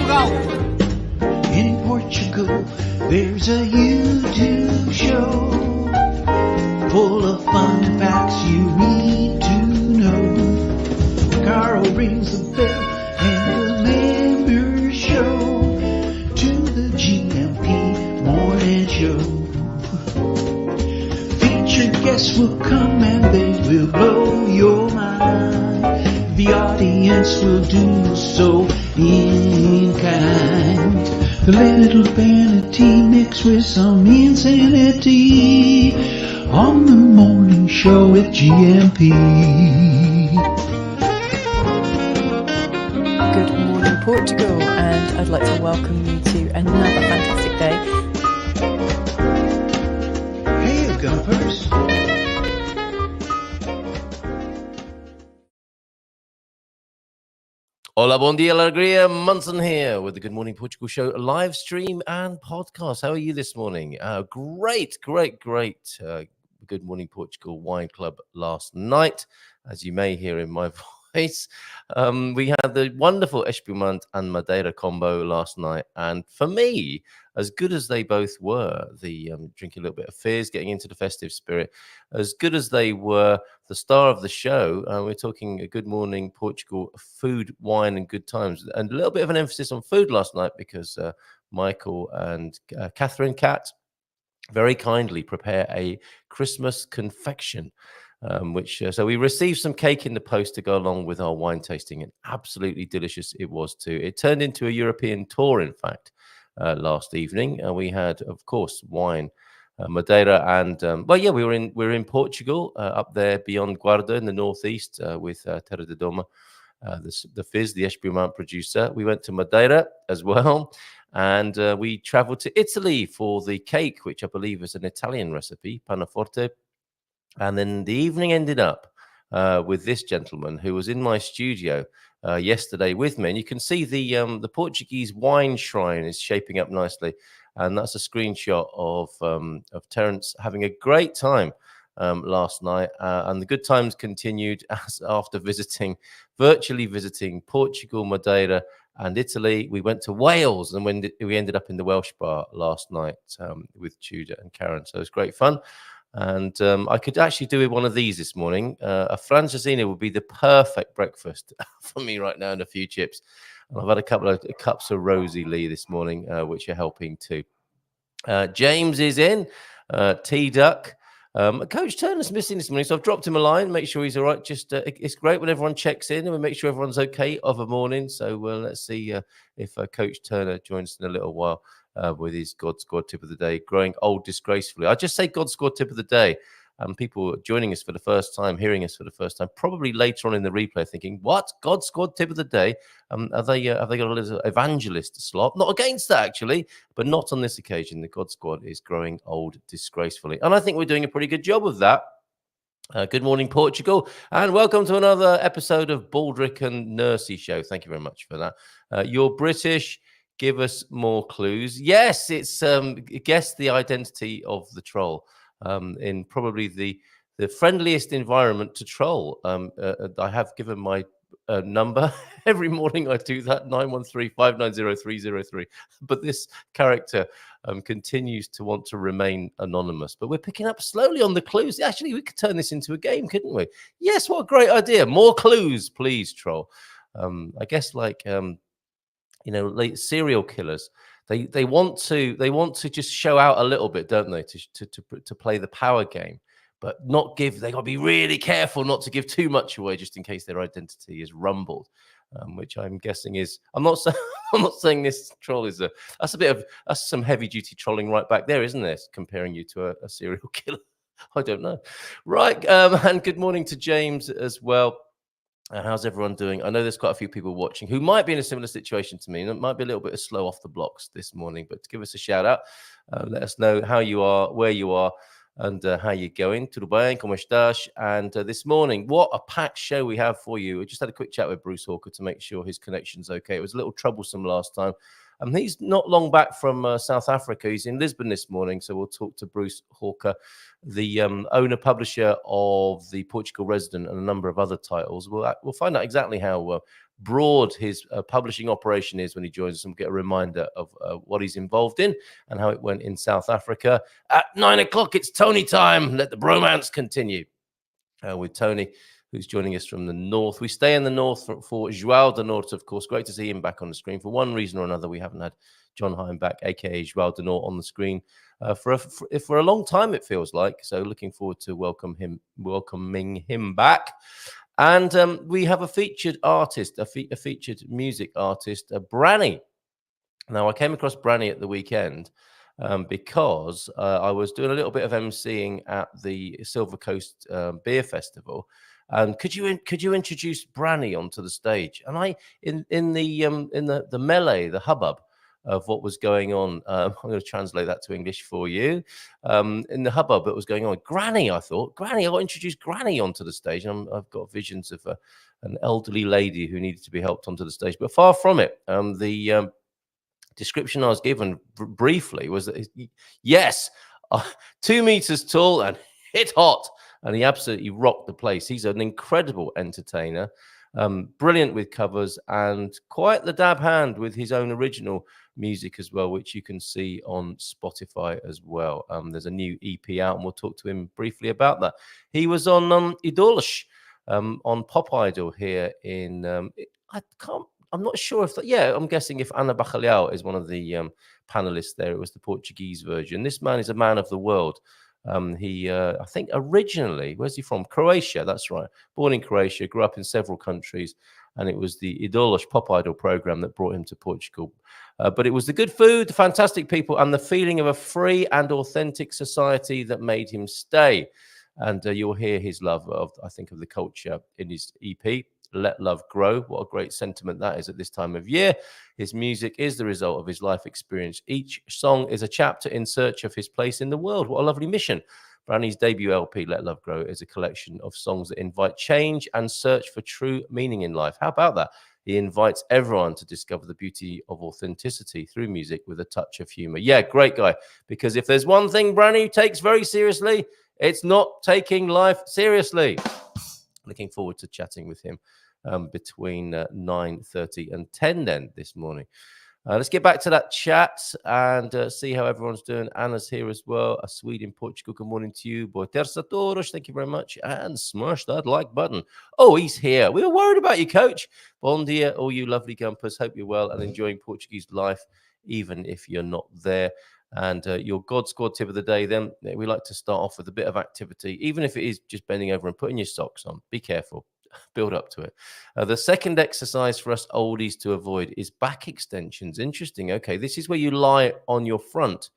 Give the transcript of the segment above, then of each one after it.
Portugal. In Portugal, there's a YouTube show full of fun facts you need to know. Carl rings the bell and the members show to the GMP morning show. Featured guests will come and they will blow your mind. The audience will do so in kind. The little vanity mixed with some insanity on the morning show with GMP. Good morning, Portugal, and I'd like to welcome you to another fantastic day. Hey, Gumpers. Hola, bon dia, alegria. Munson here with the Good Morning Portugal show live stream and podcast. How are you this morning? Great. Good Morning Portugal Wine Club last night, as you may hear in my voice. We had the wonderful Espumante and Madeira combo last night, and for me, as good as they both were, the drinking a little bit of fizz, getting into the festive spirit, as good as they were, the star of the show, we're talking a Good Morning Portugal food, wine, and good times, and a little bit of an emphasis on food last night because Michael and Catherine Cat very kindly prepare a Christmas confection. So we received some cake in the post to go along with our wine tasting, and absolutely delicious it was too. It turned into a European tour, in fact, last evening. We had, of course, wine, Madeira, and we were in Portugal, up there beyond Guarda in the northeast, with Terra de Doma, the fizz, the Espumante producer. We went to Madeira as well, and we travelled to Italy for the cake, which I believe is an Italian recipe, panaforte. And then the evening ended up with this gentleman who was in my studio yesterday with me. And you can see the Portuguese wine shrine is shaping up nicely. And that's a screenshot of Terence having a great time last night. And the good times continued after virtually visiting Portugal, Madeira, and Italy. We went to Wales, and we ended up in the Welsh bar last night with Tudor and Karen. So it was great fun. And I could actually do with one of these this morning. A francesinha would be the perfect breakfast for me right now, and a few chips. And I've had a couple of cups of Rosie Lee this morning, which are helping too. James is in, T-Duck. Coach Turner's missing this morning, so I've dropped him a line, make sure he's all right. Just it's great when everyone checks in and we make sure everyone's okay of a morning. So let's see if Coach Turner joins us in a little while. With his God Squad tip of the day, growing old disgracefully. I just say God Squad tip of the day, and people joining us for the first time, hearing us for the first time, probably later on in the replay, thinking, "What God Squad tip of the day? Have they got a little evangelist slot?" Not against that actually, but not on this occasion. The God Squad is growing old disgracefully, and I think we're doing a pretty good job of that. Good morning, Portugal, and welcome to another episode of Baldrick and Nursey Show. Thank you very much for that. You're British. Give us more clues. Yes, it's guess the identity of the troll in probably the friendliest environment to troll. I have given my number. Every morning I do that, 913-590-303. But this character continues to want to remain anonymous. But we're picking up slowly on the clues. Actually, we could turn this into a game, couldn't we? Yes, what a great idea. More clues, please, troll. I guess like... like serial killers, they want to just show out a little bit, don't they, to play the power game, but not give. They got to be really careful not to give too much away, just in case their identity is rumbled. Which I'm guessing is. I'm not saying this troll is that's some heavy duty trolling right back there, isn't there? Comparing you to a serial killer. I don't know. Right, and good morning to James as well. How's everyone doing? I know there's quite a few people watching who might be in a similar situation to me, and it might be a little bit slow off the blocks this morning, but give us a shout out. Let us know how you are, where you are, and how you're going. Tudo bem? Como estás? And this morning, what a packed show we have for you. We just had a quick chat with Bruce Hawker to make sure his connection's okay. It was a little troublesome last time. He's not long back from South Africa. He's in Lisbon this morning, so we'll talk to Bruce Hawker, the owner-publisher of the Portugal Resident and a number of other titles. We'll find out exactly how broad his publishing operation is when he joins us, and get a reminder of what he's involved in and how it went in South Africa. At 9 o'clock, it's Tony time. Let the bromance continue with Tony, who's joining us from the north. We stay in the north for Joao de Norte, of course. Great to see him back on the screen. For one reason or another, we haven't had John Hine back, aka Joao de Norte, on the screen for a long time, it feels like. So looking forward to welcoming him back. And we have a featured artist, a featured music artist, Brani. Now, I came across Brani at the weekend because I was doing a little bit of emceeing at the Silver Coast Beer Festival. And could you introduce Brani onto the stage? And I in the melee, the hubbub of what was going on, I'm going to translate that to English for you. In the hubbub that was going on, Granny, I thought, Granny, I got to introduce Granny onto the stage. And I've got visions of an elderly lady who needed to be helped onto the stage, but far from it. The description I was given briefly was that, yes, 2 meters tall and hit hot. And he absolutely rocked the place. He's an incredible entertainer, brilliant with covers, and quite the dab hand with his own original music as well, which you can see on Spotify as well. There's a new EP out, and we'll talk to him briefly about that. He was on Idolos, on Pop Idol here in, I'm not sure if that, yeah, I'm guessing if Ana Bacalhau is one of the panelists there, it was the Portuguese version. This man is a man of the world. He, I think originally, where's he from? Croatia, that's right. Born in Croatia, grew up in several countries, and it was the Idolos Pop Idol program that brought him to Portugal. But it was the good food, the fantastic people, and the feeling of a free and authentic society that made him stay. And you'll hear his love of, I think, of the culture in his EP. Let Love Grow. What a great sentiment that is at this time of year. His music is the result of his life experience. Each song is a chapter in search of his place in the world. What a lovely mission. Brani's debut LP, Let Love Grow, is a collection of songs that invite change and search for true meaning in life. How about that? He invites everyone to discover the beauty of authenticity through music with a touch of humor. Yeah, great guy. Because if there's one thing Brani takes very seriously, it's not taking life seriously. Looking forward to chatting with him between 9:30 and 10 then this morning. Let's get back to that chat and see how everyone's doing. Anna's here as well. A Swede in Portugal. Good morning to you. Boa terça todos. Thank you very much. And smash that like button. Oh, he's here. We were worried about you, coach. Bon dia, all you lovely gumpers. Hope you're well and enjoying Portuguese life, even if you're not there. And your God Squad tip of the day, then we like to start off with a bit of activity, even if it is just bending over and putting your socks on. Be careful. Build up to it. The second exercise for us oldies to avoid is back extensions. Interesting. Okay, this is where you lie on your front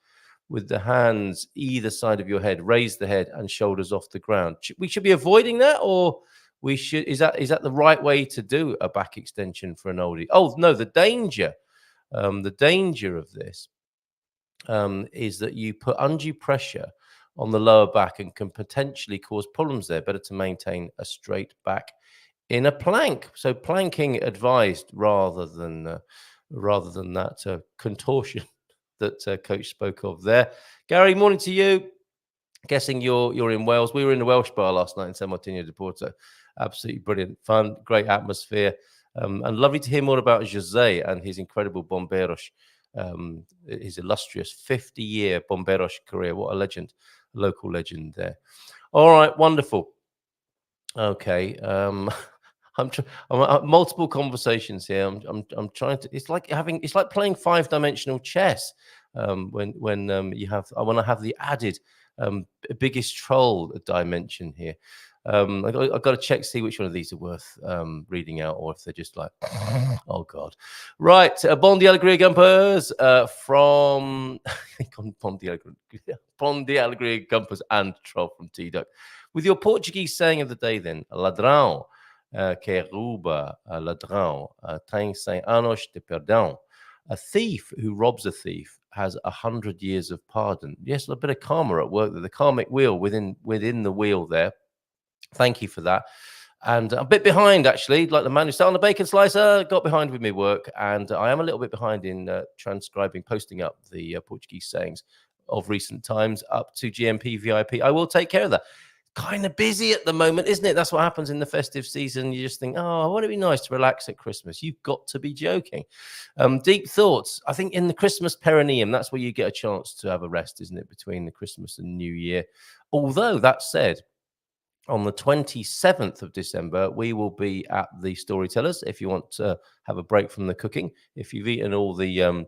with the hands either side of your head, raise the head and shoulders off the ground. We should be avoiding that, or we should? Is that the right way to do a back extension for an oldie? Oh no, the danger of this is that you put undue pressure on the lower back and can potentially cause problems there. Better to maintain a straight back in a plank. So planking advised rather than that contortion that coach spoke of there. Gary, morning to you. Guessing you're in Wales. We were in the Welsh bar last night in San Martino de Porto. Absolutely brilliant, fun, great atmosphere, and lovely to hear more about José and his incredible Bombeiros, his illustrious 50-year Bombeiros career. What a legend, local legend there. All right, wonderful. Okay, I'm multiple conversations here. I'm trying to. It's like playing 5-dimensional chess. When you have, I want to have the added biggest troll dimension here. I've got to check, see which one of these are worth reading out, or if they're just like, oh God. Right, Bon dia Alegria Gumpers from Bon dia Alegria Gumpers and Troll from T-Duck. With your Portuguese saying of the day then, ladrão que rouba, ladrão tem 100 anos de perdão. A thief who robs a thief has 100 years of pardon. Yes, a bit of karma at work there. The karmic wheel within the wheel there. Thank you for that. And I'm a bit behind, actually, like the man who sat on the bacon slicer, got behind with me work. And I am a little bit behind in transcribing, posting up the Portuguese sayings of recent times up to GMP VIP. I will take care of that. kind of busy at the moment, isn't it? That's what happens in the festive season. You just think, oh, wouldn't it be nice to relax at Christmas? You've got to be joking. Deep thoughts. I think in the Christmas perineum, that's where you get a chance to have a rest, isn't it? Between the Christmas and New Year. Although that said, on the 27th of December, we will be at the Storytellers. If you want to have a break from the cooking, if you've eaten all the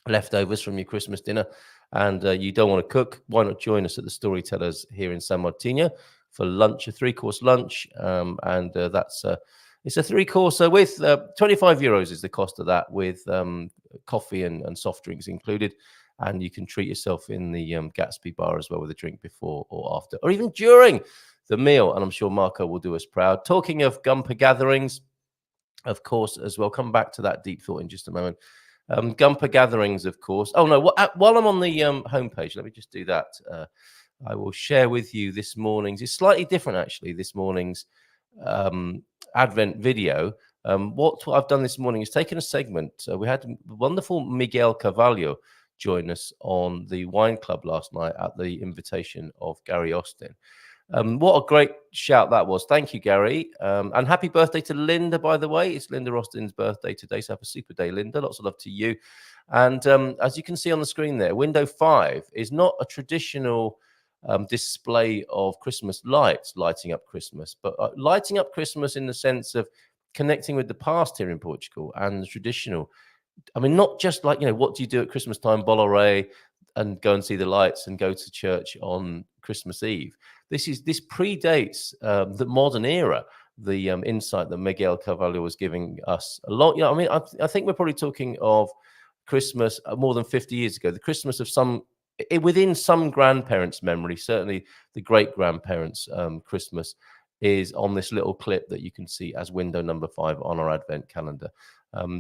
leftovers from your Christmas dinner and you don't want to cook, why not join us at the Storytellers here in San Martino for lunch, a 3-course lunch. It's a 3-course with 25 euros is the cost of that, with coffee and soft drinks included. And you can treat yourself in the Gatsby bar as well with a drink before or after, or even during the meal. And I'm sure Marco will do us proud. Talking of Gumper gatherings, of course, as well. Come back to that deep thought in just a moment. Gumper gatherings, of course. Oh, no, while I'm on the homepage, let me just do that. I will share with you this morning's. It's slightly different, actually, this morning's Advent video. What I've done this morning is taken a segment. We had wonderful Miguel Carvalho join us on the wine club last night at the invitation of Gary Austin. What a great shout that was. Thank you, Gary. And happy birthday to Linda, by the way. It's Linda Austin's birthday today, so have a super day, Linda. Lots of love to you. And as you can see on the screen there, window 5 is not a traditional display of Christmas lights lighting up Christmas, but lighting up Christmas in the sense of connecting with the past here in Portugal and the traditional. I mean, not just like, what do you do at Christmas time, Bolore, and go and see the lights and go to church on Christmas Eve. This predates the modern era, the insight that Miguel Carvalho was giving us a lot. I think we're probably talking of Christmas more than 50 years ago, the Christmas of within some grandparents' memory, certainly the great-grandparents' Christmas is on this little clip that you can see as window number 5 on our Advent calendar.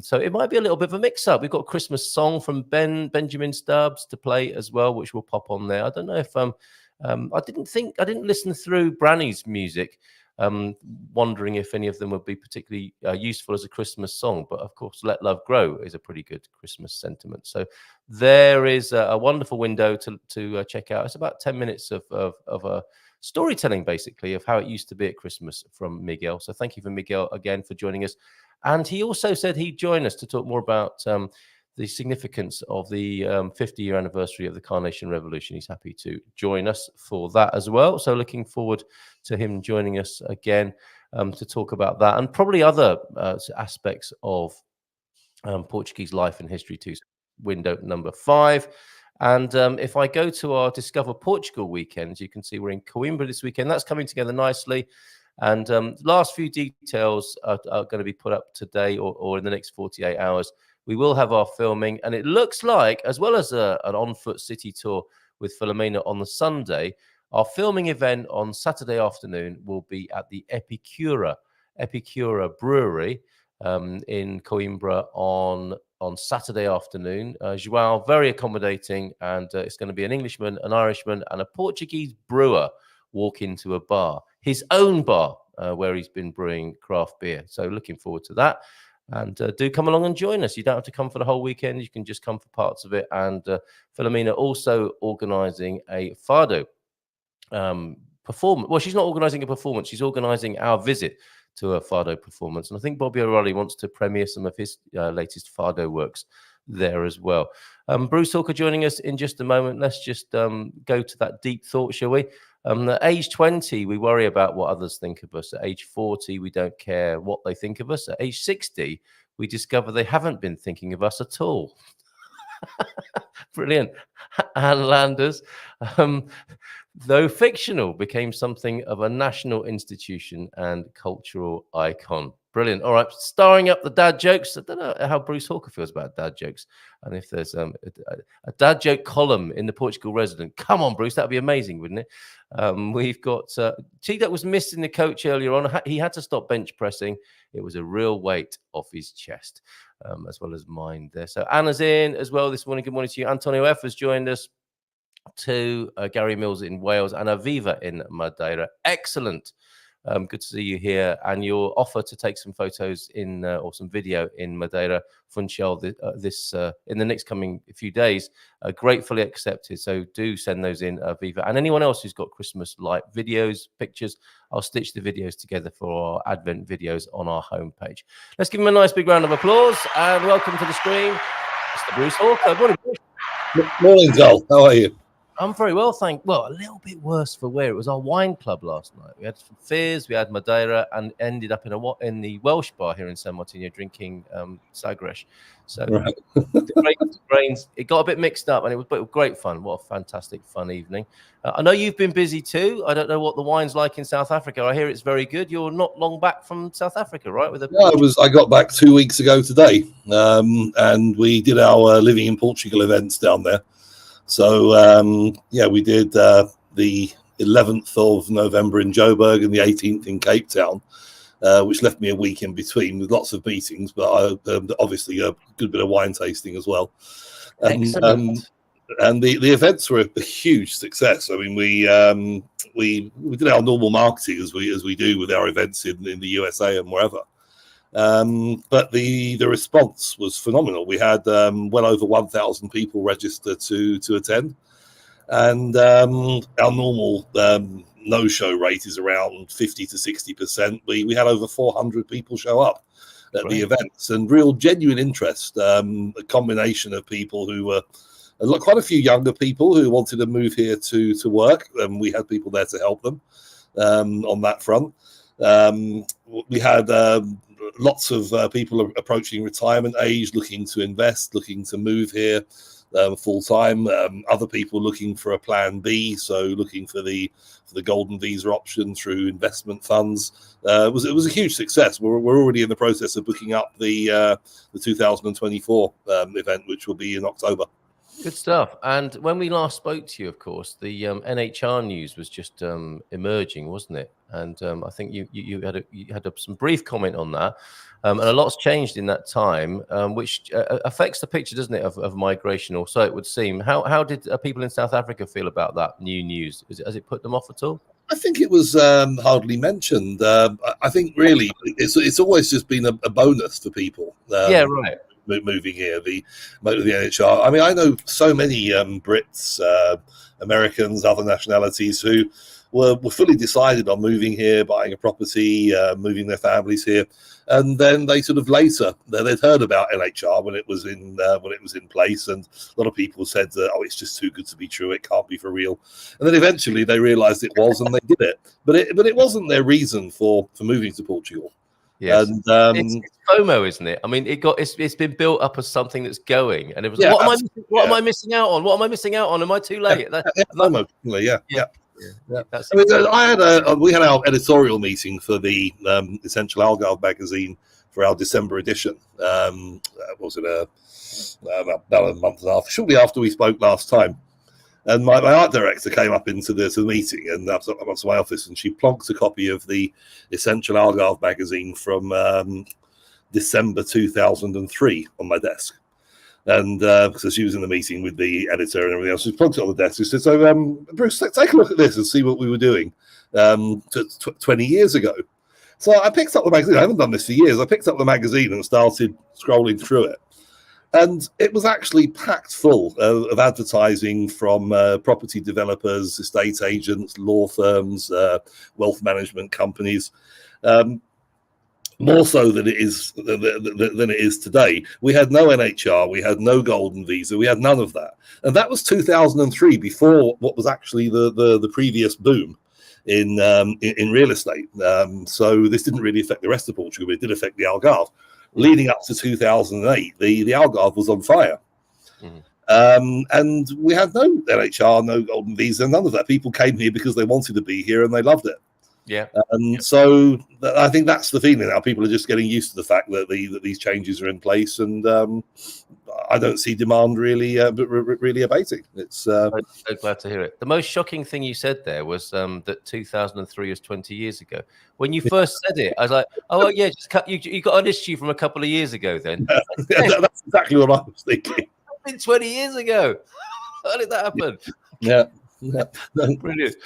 So it might be a little bit of a mix-up. We've got a Christmas song from Benjamin Stubbs to play as well, which will pop on there. I don't know if I didn't listen through Brani's music, wondering if any of them would be particularly useful as a Christmas song. But of course, Let Love Grow is a pretty good Christmas sentiment. So there is a wonderful window to check out. It's about 10 minutes of a storytelling, basically, of how it used to be at Christmas from Miguel. So thank you for Miguel again for joining us. And he also said he'd join us to talk more about the significance of the 50-year anniversary of the Carnation Revolution. He's happy to join us for that as well. So looking forward to him joining us again to talk about that and probably other aspects of Portuguese life and history too. Window number 5. And if I go to our Discover Portugal weekends, you can see we're in Coimbra this weekend. That's coming together nicely. And last few details are going to be put up today or in the next 48 hours. We will have our filming. And it looks like, as well as an on-foot city tour with Filomena on the Sunday, our filming event on Saturday afternoon will be at the Epicura Brewery in Coimbra on Saturday afternoon. Joao, very accommodating, and it's going to be an Englishman, an Irishman, and a Portuguese brewer walk into a bar, his own bar, where he's been brewing craft beer. So looking forward to that. And do come along and join us. You don't have to come for the whole weekend. You can just come for parts of it. And Filomena also organising a Fado performance. Well, she's not organising a performance. She's organising our visit to a Fado performance. And I think Bobby O'Reilly wants to premiere some of his latest Fado works there as well. Bruce Hawker joining us in just a moment. Let's just go to that deep thought, shall we? At age 20, we worry about what others think of us. At age 40, we don't care what they think of us. At age 60, we discover they haven't been thinking of us at all. Brilliant. Anne Landers, though fictional, became something of a national institution and cultural icon. Brilliant. All right, starring up the dad jokes. I don't know how Bruce Hawker feels about dad jokes, and if there's a dad joke column in the Portugal Resident. Come on, Bruce, that'd be amazing, wouldn't it? We've got T-Duck was missing the coach earlier on. He had to stop bench pressing. It was a real weight off his chest, as well as mine there. So Anna's in as well this morning. Good morning to you. Antonio F has joined us. To Gary Mills in Wales and Aviva in Madeira. Excellent. Good to see you here. And your offer to take some photos in or some video in Madeira, Funchal, in the next coming few days, gratefully accepted. So do send those in, Viva. And anyone else who's got Christmas light videos, pictures, I'll stitch the videos together for our Advent videos on our homepage. Let's give him a nice big round of applause and welcome to the stream, Mr. Bruce Hawker. Morning, Bruce. Morning, Joel. How are you? I'm very well, well, a little bit worse for wear. It was our wine club last night. We had some Fears, we had Madeira, and ended up in the Welsh bar here in San Martino drinking Sagres. So Right. the grains, it got a bit mixed up, and it was great fun. What a fantastic fun evening. I know you've been busy too. I don't know what the wine's like in South Africa. I hear it's very good. You're not long back from South Africa, right? I got back 2 weeks ago today, and we did our Living in Portugal events down there. So, we did the 11th of November in Joburg and the 18th in Cape Town, which left me a week in between with lots of meetings, but obviously a good bit of wine tasting as well. Excellent. And the events were a huge success. I mean, we did our normal marketing as we do with our events in the USA and wherever. But the response was phenomenal. We had well over 1,000 people register to attend, and our normal no-show rate is around 50 to 60%. We had over 400 people show up at the events, and real genuine interest. A combination of people who were quite a few younger people who wanted to move here to work, and we had people there to help them on that front. We had lots of people approaching retirement age, looking to invest, looking to move here full time. Other people looking for a plan B, so looking for the golden visa option through investment funds. It was a huge success. We're already in the process of booking up the 2024 event, which will be in October. Good stuff. And when we last spoke to you, of course, the NHR news was just emerging, wasn't it? And I think you had some brief comment on that. And a lot's changed in that time, which affects the picture, doesn't it, of migration, or so it would seem. How did people in South Africa feel about that new news? Has it put them off at all? I think it was hardly mentioned. I think really it's always just been a bonus for people. Yeah, right. Moving here, the NHR. I mean, I know so many Brits, Americans, other nationalities who were fully decided on moving here, buying a property, moving their families here, and then they sort of later they'd heard about NHR when it was in place, and a lot of people said, "Oh, it's just too good to be true. It can't be for real." And then eventually they realised it was, and they did it. But it wasn't their reason for moving to Portugal. Yes. And it's FOMO, isn't it? I mean, it's been built up as something that's going, and it was what am I missing out on? What am I missing out on? Am I too late? FOMO, yeah. We had our editorial meeting for the Essential Algarve magazine for our December edition. Was it about a month and a half, shortly after we spoke last time. And my art director came up into the meeting and up to my office, and she plonked a copy of the Essential Algarve magazine from December 2003 on my desk. And so she was in the meeting with the editor and everything else. She plonked it on the desk. She said, "So, Bruce, take a look at this and see what we were doing 20 years ago." So I picked up the magazine. I haven't done this for years. I picked up the magazine and started scrolling through it. And it was actually packed full of advertising from property developers, estate agents, law firms, wealth management companies, more so than it is today. We had no NHR, we had no golden visa, we had none of that, and that was 2003, before what was actually the previous boom in real estate. So this didn't really affect the rest of Portugal, but it did affect the Algarve. Leading up to 2008, the Algarve was on fire. And we had no NHR, no golden visa, none of that. People came here because they wanted to be here and they loved it. Yeah. And so I think that's the feeling now. People are just getting used to the fact that these changes are in place, and I don't see demand really abating. It's I'm so glad to hear it. The most shocking thing you said there was that 2003 was 20 years ago. When you first said it, I was like, "Oh well, yeah, just cut. You got an issue from a couple of years ago, then." That's exactly what I was thinking. It's been 20 years ago. How did that happen? Yeah. Brilliant.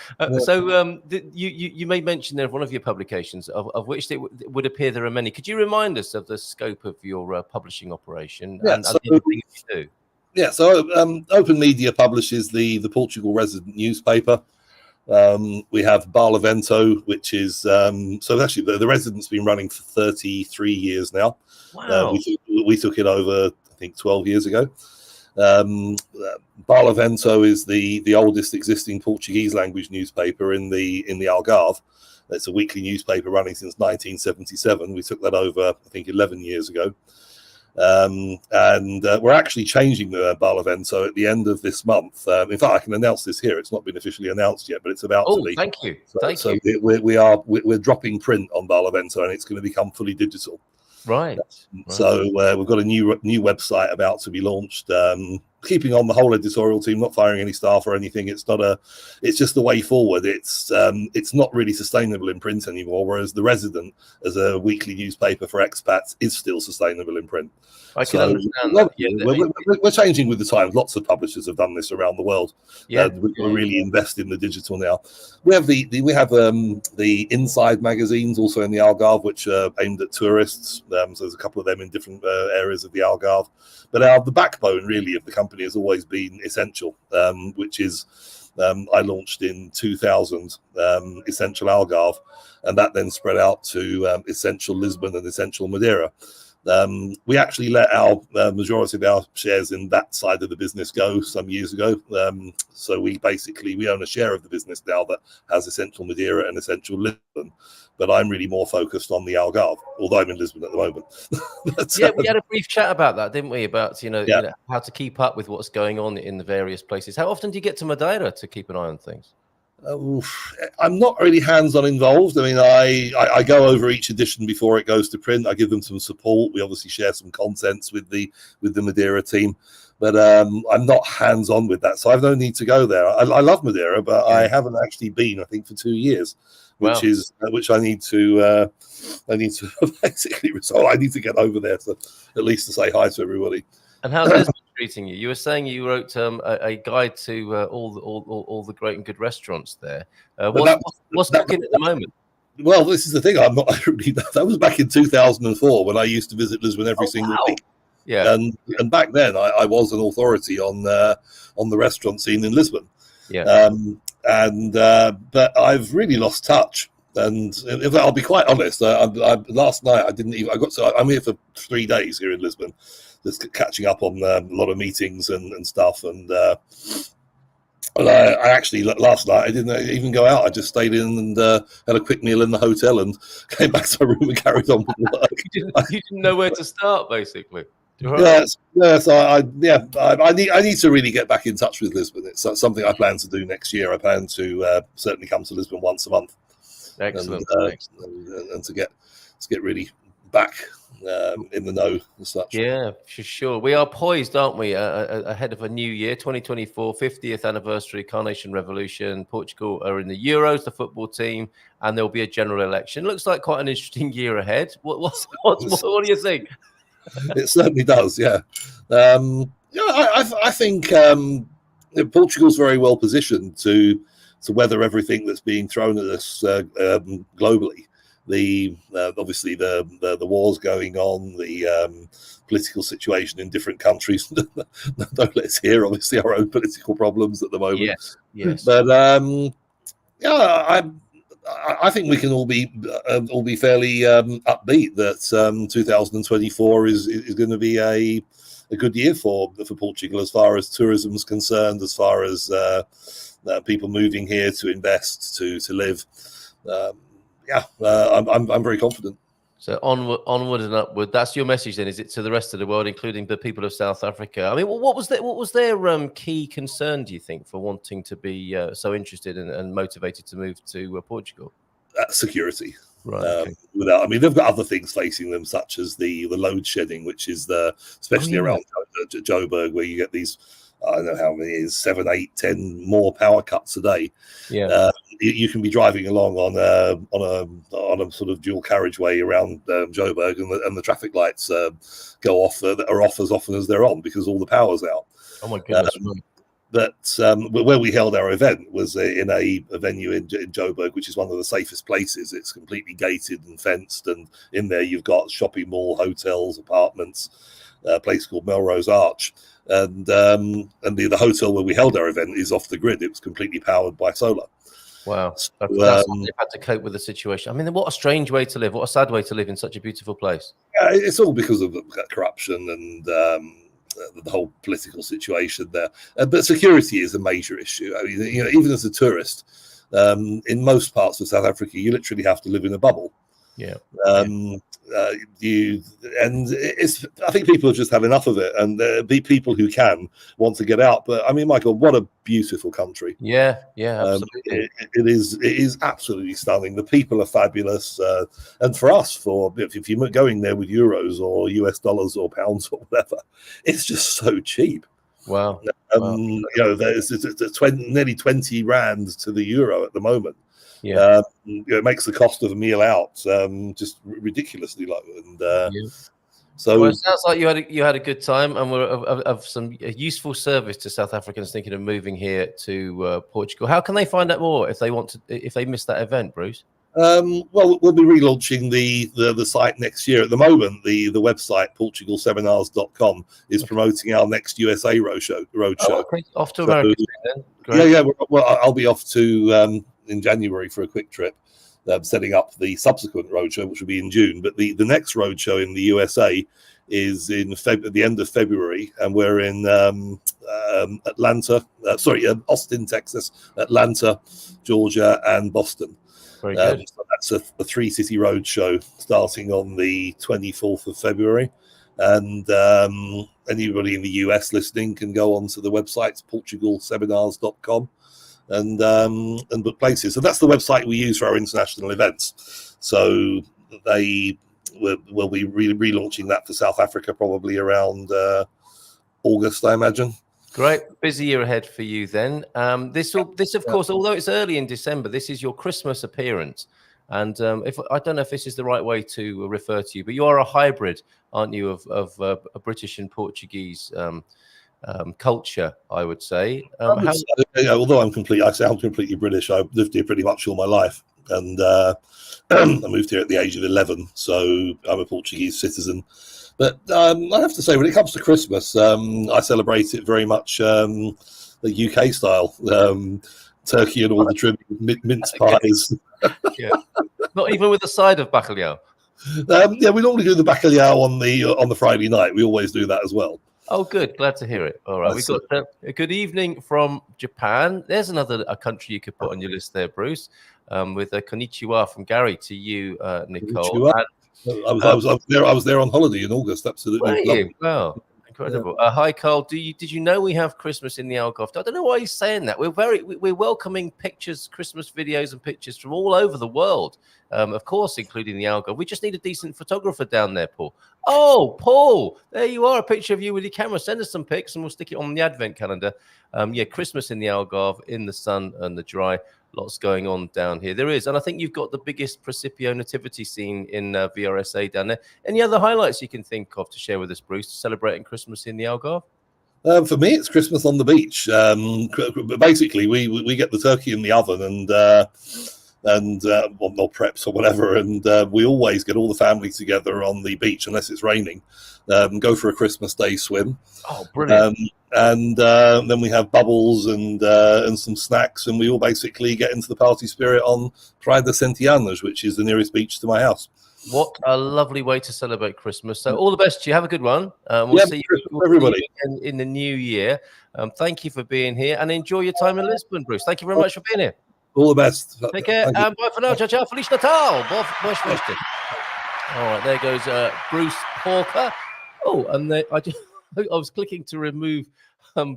You made mention there of one of your publications, of which it would appear there are many. Could you remind us of the scope of your publishing operation and the other things you do? Yeah, so Open Media publishes the Portugal Resident newspaper. We have Barlavento, which is so actually the Resident's been running for 33 years now. Wow. We took it over, I think, 12 years ago. Barlavento is the oldest existing Portuguese language newspaper in the Algarve. It's a weekly newspaper running since 1977. We took that over, I think, 11 years ago. And we're actually changing the Barlavento at the end of this month. In fact, I can announce this here. It's not been officially announced yet, but it's about to be. Thank you. So we're dropping print on Barlavento, and it's going to become fully digital. Right. So we've got a new website about to be launched. Keeping on the whole editorial team, not firing any staff or anything. It's just the way forward. It's not really sustainable in print anymore. Whereas the Resident, as a weekly newspaper for expats, is still sustainable in print. I can understand that. Yeah, we're changing with the times. Lots of publishers have done this around the world. Yeah, we really invest in the digital now. We have the Inside magazines also in the Algarve, which are aimed at tourists. So there's a couple of them in different areas of the Algarve. But the backbone really of the company has always been Essential, which is I launched in 2000, Essential Algarve, and that then spread out to Essential Lisbon and Essential Madeira. We actually let our majority of our shares in that side of the business go some years ago. So we own a share of the business now that has Essential Madeira and Essential Lisbon. But I'm really more focused on the Algarve, although I'm in Lisbon at the moment. We had a brief chat about that, didn't we? About you know how to keep up with what's going on in the various places. How often do you get to Madeira to keep an eye on things? I'm not really hands-on involved. I mean, I go over each edition before it goes to print. I give them some support. We obviously share some contents with the Madeira team, but I'm not hands-on with that, so I've no need to go there. I love Madeira, but I haven't actually been, I think, for 2 years, which I need to basically resolve. I need to get over there to at least to say hi to everybody. And how's Lisbon treating you? You were saying you wrote a guide to all the great and good restaurants there. What's cooking at the moment? Well, this is the thing. I'm not really. That was back in 2004 when I used to visit Lisbon every single week. Yeah, and back then I was an authority on the restaurant scene in Lisbon. Yeah, but I've really lost touch. And if I'll be quite honest, last night I'm here for 3 days here in Lisbon, just catching up on a lot of meetings and stuff. And I actually last night I didn't even go out. I just stayed in and had a quick meal in the hotel and came back to my room and carried on with work. You didn't know where to start, basically. Yes. I need to really get back in touch with Lisbon. It's something I plan to do next year. I plan to certainly come to Lisbon once a month. Excellent. And to get really back in the know and such. Yeah, for sure. We are poised, aren't we, ahead of a new year, 2024, 50th anniversary Carnation Revolution. Portugal are in the Euros, the football team, and there'll be a general election. Looks like quite an interesting year ahead. What do you think? It certainly does, yeah. I think Portugal's very well positioned to weather everything that's being thrown at us globally. Obviously the wars going on, the political situation in different countries. Don't let us hear obviously our own political problems at the moment. Yes. But I think we can all be fairly upbeat that 2024 is going to be a good year for Portugal as far as tourism is concerned, as far as people moving here to invest, to live. I'm very confident. So onward and upward. That's your message then, is it, to the rest of the world, including the people of South Africa? I mean, what was their key concern, do you think, for wanting to be so interested and motivated to move to Portugal? Security. Right. Okay. They've got other things facing them, such as the load shedding, which is especially around Joburg, where you get these, I don't know how many it is, 7, 8, 10 more power cuts a day. Yeah. You can be driving along on a sort of dual carriageway around Joburg, and the traffic lights go off, are off as often as they're on because all the power's out. Oh my goodness! where we held our event was in a venue in Joburg, which is one of the safest places. It's completely gated and fenced, and in there you've got shopping mall, hotels, apartments, a place called Melrose Arch, and the hotel where we held our event is off the grid. It was completely powered by solar. Wow, So, that's how they've had to cope with the situation. I mean, what a strange way to live. What a sad way to live in such a beautiful place. Yeah, it's all because of corruption and the whole political situation there. But security is a major issue. I mean, even as a tourist, in most parts of South Africa, you literally have to live in a bubble. Yeah. I think people have just had enough of it, and the people who can want to get out. But I mean, my God, what a beautiful country! Yeah, absolutely. It is absolutely stunning. The people are fabulous, and for us, if you're going there with euros or US dollars or pounds or whatever, it's just so cheap. Wow. There's nearly 20 rand to the euro at the moment. Yeah. It makes the cost of a meal out just ridiculously low, and so it sounds like you had a good time, and were of some useful service to South Africans thinking of moving here to Portugal. How can they find out more if they missed that event, Bruce? Well, we'll be relaunching the site next year. At the moment, the website portugalseminars.com is promoting our next USA roadshow. Oh, okay. Off to America then. Great. Yeah. Well, I'll be off to in January for a quick trip, setting up the subsequent roadshow, which will be in June. But the next roadshow in the USA is at the end of February, and we're in Austin, Texas, Atlanta, Georgia, and Boston. Very good. So that's a 3-city roadshow starting on the 24th of February. And anybody in the US listening can go onto the website, portugalseminars.com. and book places. So that's the website we use for our international events. So they will be relaunching that for South Africa probably around August, I imagine. Great, busy year ahead for you then. This of course, although it's early in December, this is your Christmas appearance. And if I don't know if this is the right way to refer to you, but you are a hybrid, aren't you, of a British and Portuguese culture, I would say. Although I sound completely British. I've lived here pretty much all my life, and I moved here at the age of 11, so I'm a Portuguese citizen. But I have to say, when it comes to Christmas, I celebrate it very much the UK style. Turkey and all the trim mince pies. Yeah. Not even with the side of bacalhau. We normally do the bacalhau on the Friday night. We always do that as well. Oh, good. Glad to hear it. All right. We've got a good evening from Japan. There's a country you could put on your list there, Bruce, with a konnichiwa from Gary to you, Nicole. I was there on holiday in August. Absolutely. Wow. Incredible. Hi, Carl. Did you know we have Christmas in the Algarve? I don't know why he's saying that. We're welcoming pictures, Christmas videos and pictures from all over the world. Of course, including the Algarve. We just need a decent photographer down there, Paul. Oh, Paul, there you are. A picture of you with your camera. Send us some pics and we'll stick it on the advent calendar. Christmas in the Algarve, in the sun and the dry. Lots going on down here. There is. And I think you've got the biggest Principio nativity scene in VRSA down there. Any other highlights you can think of to share with us, Bruce, celebrating Christmas in the Algarve? For me, it's Christmas on the beach. Basically, we get the turkey in the oven and preps or whatever, and we always get all the family together on the beach unless it's raining. Go for a Christmas Day swim. Oh, brilliant! And then we have bubbles and some snacks, and we all basically get into the party spirit on Praia de Sentianas, which is the nearest beach to my house. What a lovely way to celebrate Christmas. So all the best to you. Have a good one. We'll see you, everybody, in the new year. Thank you for being here and enjoy your time in Lisbon, Bruce. Thank you very much for being here. All the best. Take care. Bye for now. Ciao, ciao. Feliz Natal. All right, there goes Bruce Hawker. Oh, and I was clicking to remove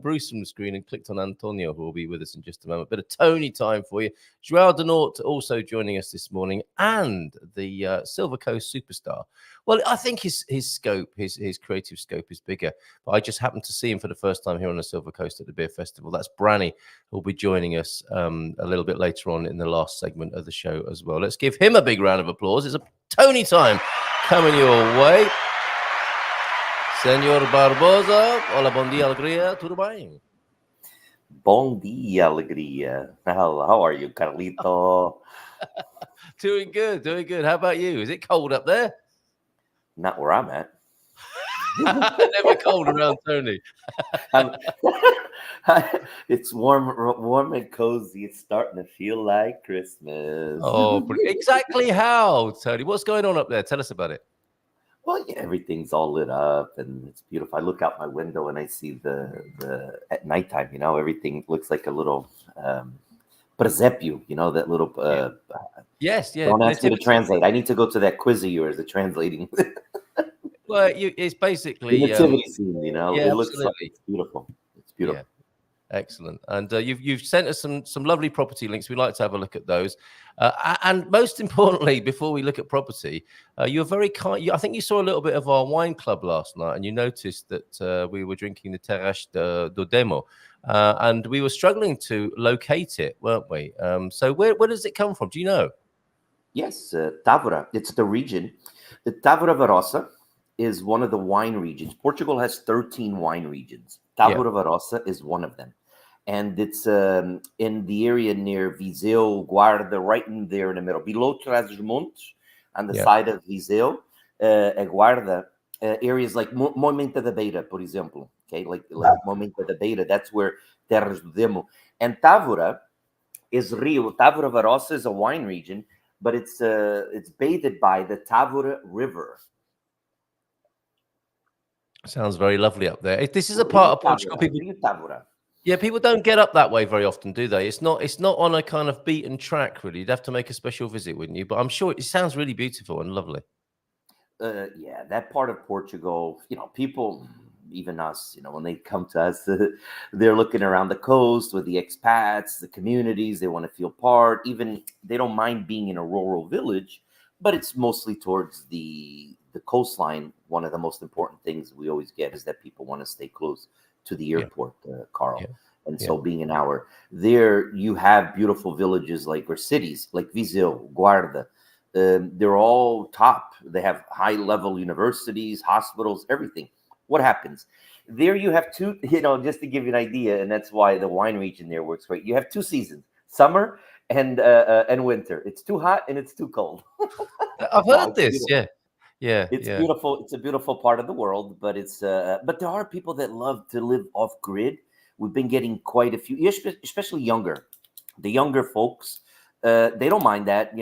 Bruce from the screen and clicked on Antonio, who will be with us in just a moment. Bit of Tony time for you. Joao de Norte also joining us this morning, and the Silver Coast superstar. Well, I think his scope, his creative scope is bigger, but I just happened to see him for the first time here on the Silver Coast at the beer festival. That's Brani, who'll be joining us a little bit later on in the last segment of the show as well. Let's give him a big round of applause. It's a Tony time coming your way. Senhor Barbosa, olá, bom dia, alegria, tudo bem? Bom dia, alegria. How are you, Carlito? Doing good, doing good. How about you? Is it cold up there? Not where I'm at. Never cold around Tony. I'm- it's warm and cozy. It's starting to feel like Christmas. Oh, exactly how, Tony? What's going on up there? Tell us about it. Well, yeah, everything's all lit up and it's beautiful. I look out my window and I see the at nighttime. Everything looks like a little presepio. That little. Yes, yeah. Don't ask me to Nativity. translate. I need to go to that quiz of yours, the translating. Well, it's basically The nativity scene. yeah, It looks like absolutely. it's beautiful. It's Yeah, beautiful. excellent. And you've sent us some lovely property links. We'd like to have a look at those. And most importantly, before we look at property, you're very kind. I think you saw a little bit of our wine club last night, and you noticed that we were drinking the Terras do Demo, and we were struggling to locate it, weren't we? So where does it come from? Do you know? Yes, Távora. It's the region. The Távora Varosa is one of the wine regions. Portugal has 13 wine regions. Távora Varosa is one of them. And it's in the area near Viseu, Guarda, right in there in the middle. Below Trás-os-Montes, on the side of Viseu, Guarda, areas like Moimenta da Beira, for example. Okay, like Moimenta da Beira, that's where Terras do Demo. And Távora is Rio. Távora Varosa is a wine region, but it's bathed by the Távora River. Sounds very lovely up there. This is a part of Portugal people. Yeah, people don't get up that way very often, do they? It's not on a kind of beaten track, really. You'd have to make a special visit, wouldn't you? But I'm sure it sounds really beautiful and lovely. Yeah, that part of Portugal, people, even us, when they come to us, they're looking around the coast with the expats, the communities, they want to feel part. Even they don't mind being in a rural village, but it's mostly towards the coastline. One of the most important things we always get is that people want to stay close to the airport, Carl. And so being an hour there, you have beautiful villages or cities like Viseu, Guarda. They're all top. They have high-level universities, hospitals, everything. What happens? There you have two, just to give you an idea, and that's why the wine region there works great. You have two seasons, summer and winter. It's too hot and it's too cold. I've heard this, It's beautiful. It's a beautiful part of the world, but but there are people that love to live off grid. We've been getting quite a few, especially the younger folks. They don't mind that,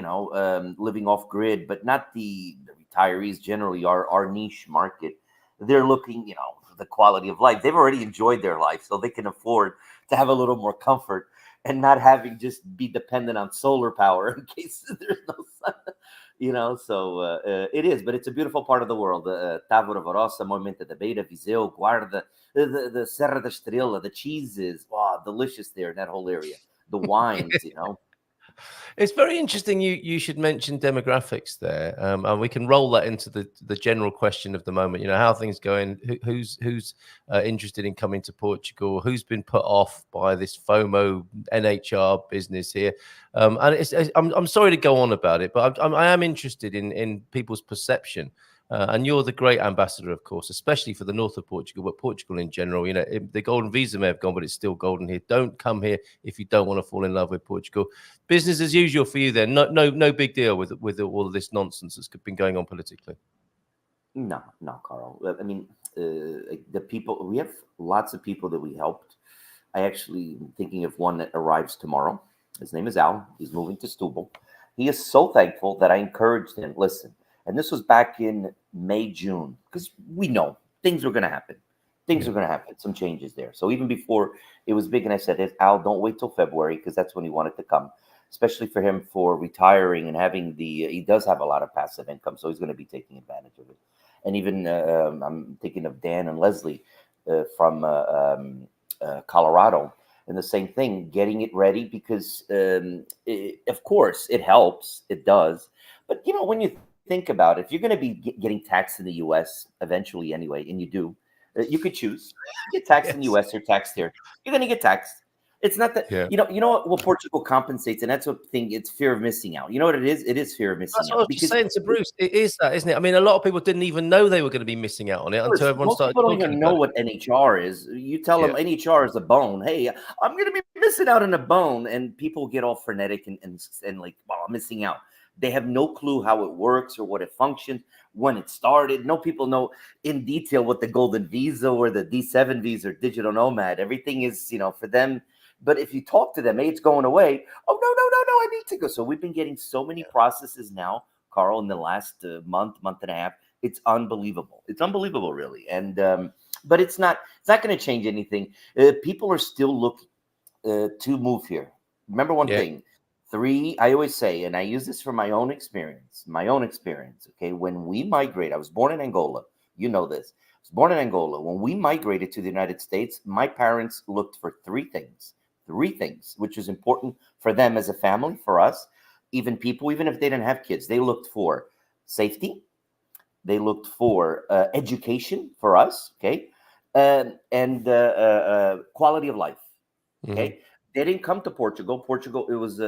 living off grid, but not the retirees. Generally, our niche market. They're looking, for the quality of life. They've already enjoyed their life, so they can afford to have a little more comfort and not having just be dependent on solar power in case there's no sun. So it is, but it's a beautiful part of the world. Távora Varosa, Moimenta da Beira, Viseu, Guarda, the Serra da Estrela, the cheeses, wow, delicious there in that whole area. The wines, It's very interesting. You should mention demographics there, and we can roll that into the general question of the moment. How things going? Who's interested in coming to Portugal? Who's been put off by this FOMO NHR business here? And I'm sorry to go on about it, but I am interested in people's perception. And you're the great ambassador, of course, especially for the north of Portugal, but Portugal in general. The golden visa may have gone, but it's still golden here. Don't come here if you don't want to fall in love with Portugal. Business as usual for you then. No big deal with all of this nonsense that's been going on politically. No, Carl. I mean, the people, we have lots of people that we helped. I actually am thinking of one that arrives tomorrow. His name is Al. He's moving to Setúbal. He is so thankful that I encouraged him. Listen, and this was back in May, June, because we know things are going to happen. Things are going to happen. Some changes there. So even before it was big, and I said, Al, don't wait till February, because that's when he wanted to come, especially for him for retiring and having he does have a lot of passive income, so he's going to be taking advantage of it. And even I'm thinking of Dan and Leslie from Colorado, and the same thing, getting it ready, because of course it helps. It does. But, when you think about it, if you're going to be getting taxed in the U.S. eventually anyway, and you do, you could choose. You get taxed in the U.S. or taxed here. You're going to get taxed. It's not that Yeah. you know what Portugal compensates, and that's what thing. It's fear of missing out. You know what it is? It is fear of missing That's what I out was just saying to Bruce. It is that, isn't it? I mean, a lot of people didn't even know they were going to be missing out on it until everyone most started people don't talking even know about what NHR is. You tell them Yeah. NHR is a bone. Hey, I'm going to be missing out on a bone, and people get all frenetic and like, well, I'm missing out. They have no clue how it works or what it functions, when it started. No people know in detail what the golden visa or the D7 visa or digital nomad. Everything is, for them. But if you talk to them, hey, it's going away. Oh, no, I need to go. So we've been getting so many processes now, Carl, in the last month and a half. It's unbelievable. It's unbelievable, really. And but it's not going to change anything. People are still looking to move here. Remember one thing. I always say, and I use this from my own experience. Okay. When we migrate, I was born in Angola. You know this. I was born in Angola. When we migrated to the United States, my parents looked for three things, which is important for them as a family, for us, even if they didn't have kids. They looked for safety. They looked for education for us, okay, and quality of life, okay. Mm-hmm. They didn't come to Portugal. It was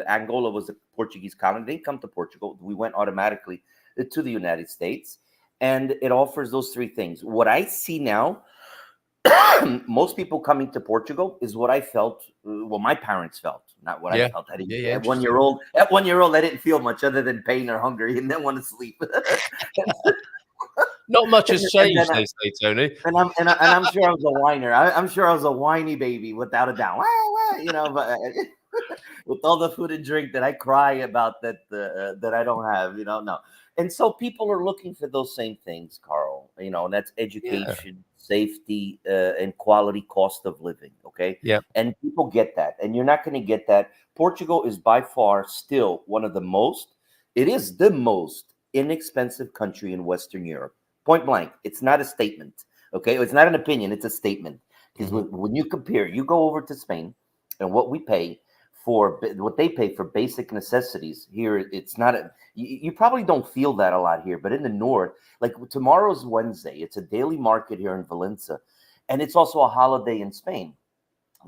Angola was a Portuguese colony. They didn't come to Portugal. We went automatically to the United States, and it offers those three things. What I see now, most people coming to Portugal is what I felt. Well, my parents felt, not what I felt. At 1 year old, I didn't feel much other than pain or hunger, and then want to sleep. Not much has changed, they say, Tony. And I'm sure I was a whiner. I'm sure I was a whiny baby, without a doubt. But with all the food and drink that I cry about that I don't have, no. And so people are looking for those same things, Carl. And that's education, safety, and quality cost of living. Okay. Yeah. And people get that, and you're not going to get that. Portugal is by far still one of the most. It is the most inexpensive country in Western Europe. Point blank. It's not a statement. Okay. It's not an opinion. It's a statement. Because when you compare, you go over to Spain, and what they pay for basic necessities here, it's not you probably don't feel that a lot here, but in the north, like tomorrow's Wednesday, it's a daily market here in Valencia, and it's also a holiday in Spain.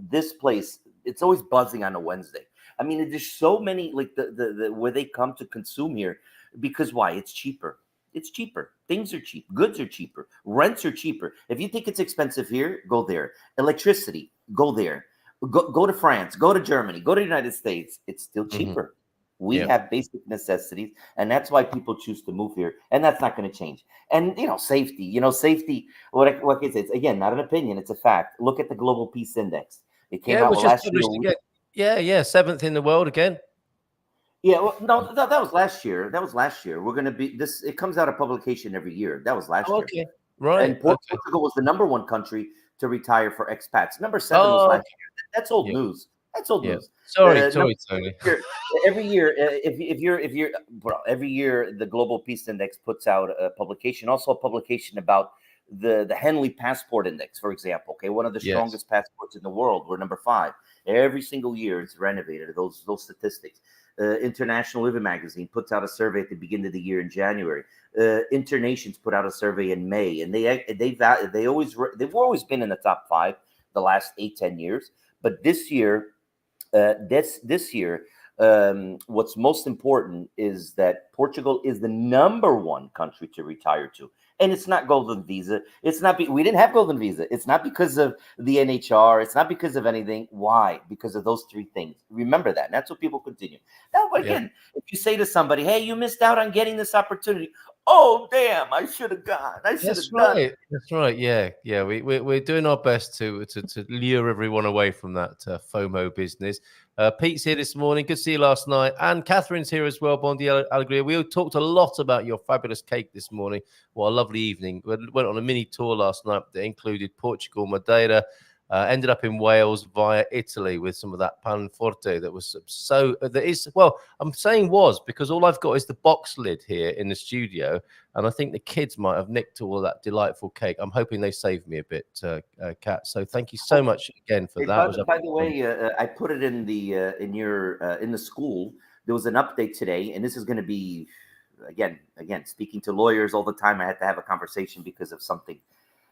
This place, it's always buzzing on a Wednesday. I mean, there's so many, like the where they come to consume here, because why? It's cheaper. It's cheaper. Things are cheap. Goods are cheaper. Rents are cheaper. If you think it's expensive here, go there. Electricity, go there. Go to France, go to Germany, go to the United States. It's still cheaper. We have basic necessities, and that's why people choose to move here, and that's not going to change. And safety. What I can say, it's again not an opinion; it's a fact. Look at the Global Peace Index. It came out last year. Yeah, 7th in the world again. Yeah, well, no, that was last year. We're going to be this. It comes out of publication every year. That was last year. Okay, right. And Portugal was the number 1 country to retire for expats. Number 7 was last year. That's old news. That's old news. Sorry, Tony. Every year, every year, the Global Peace Index puts out a publication, also a publication about the Henley Passport Index, for example. Okay, one of the strongest passports in the world. We're number 5. Every single year, it's renovated. Those statistics. International Living Magazine puts out a survey at the beginning of the year in January. Internations put out a survey in May, and they've always been in the top 5 the last 8-10 years. But this year, what's most important is that Portugal is the number 1 country to retire to. And it's not golden visa. It's not. We didn't have golden visa. It's not because of the NHR. It's not because of anything. Why? Because of those 3 things. Remember that. And that's what people continue. Now, again, if you say to somebody, "Hey, you missed out on getting this opportunity," oh damn, I should have gone. That's right. Yeah. We're doing our best to lure everyone away from that FOMO business. Pete's here this morning. Good to see you last night. And Catherine's here as well. Bon dia, Alegria. We talked a lot about your fabulous cake this morning. What a lovely evening. We went on a mini tour last night that included Portugal, Madeira, ended up in Wales via Italy with some of that pan forte that was I'm saying was because all I've got is the box lid here in the studio, and I think the kids might have nicked all of that delightful cake. I'm hoping they saved me a bit, Kat. So thank you so much again for that. By the way, I put it in the school. There was an update today, and this is going to be again speaking to lawyers all the time. I had to have a conversation because of something.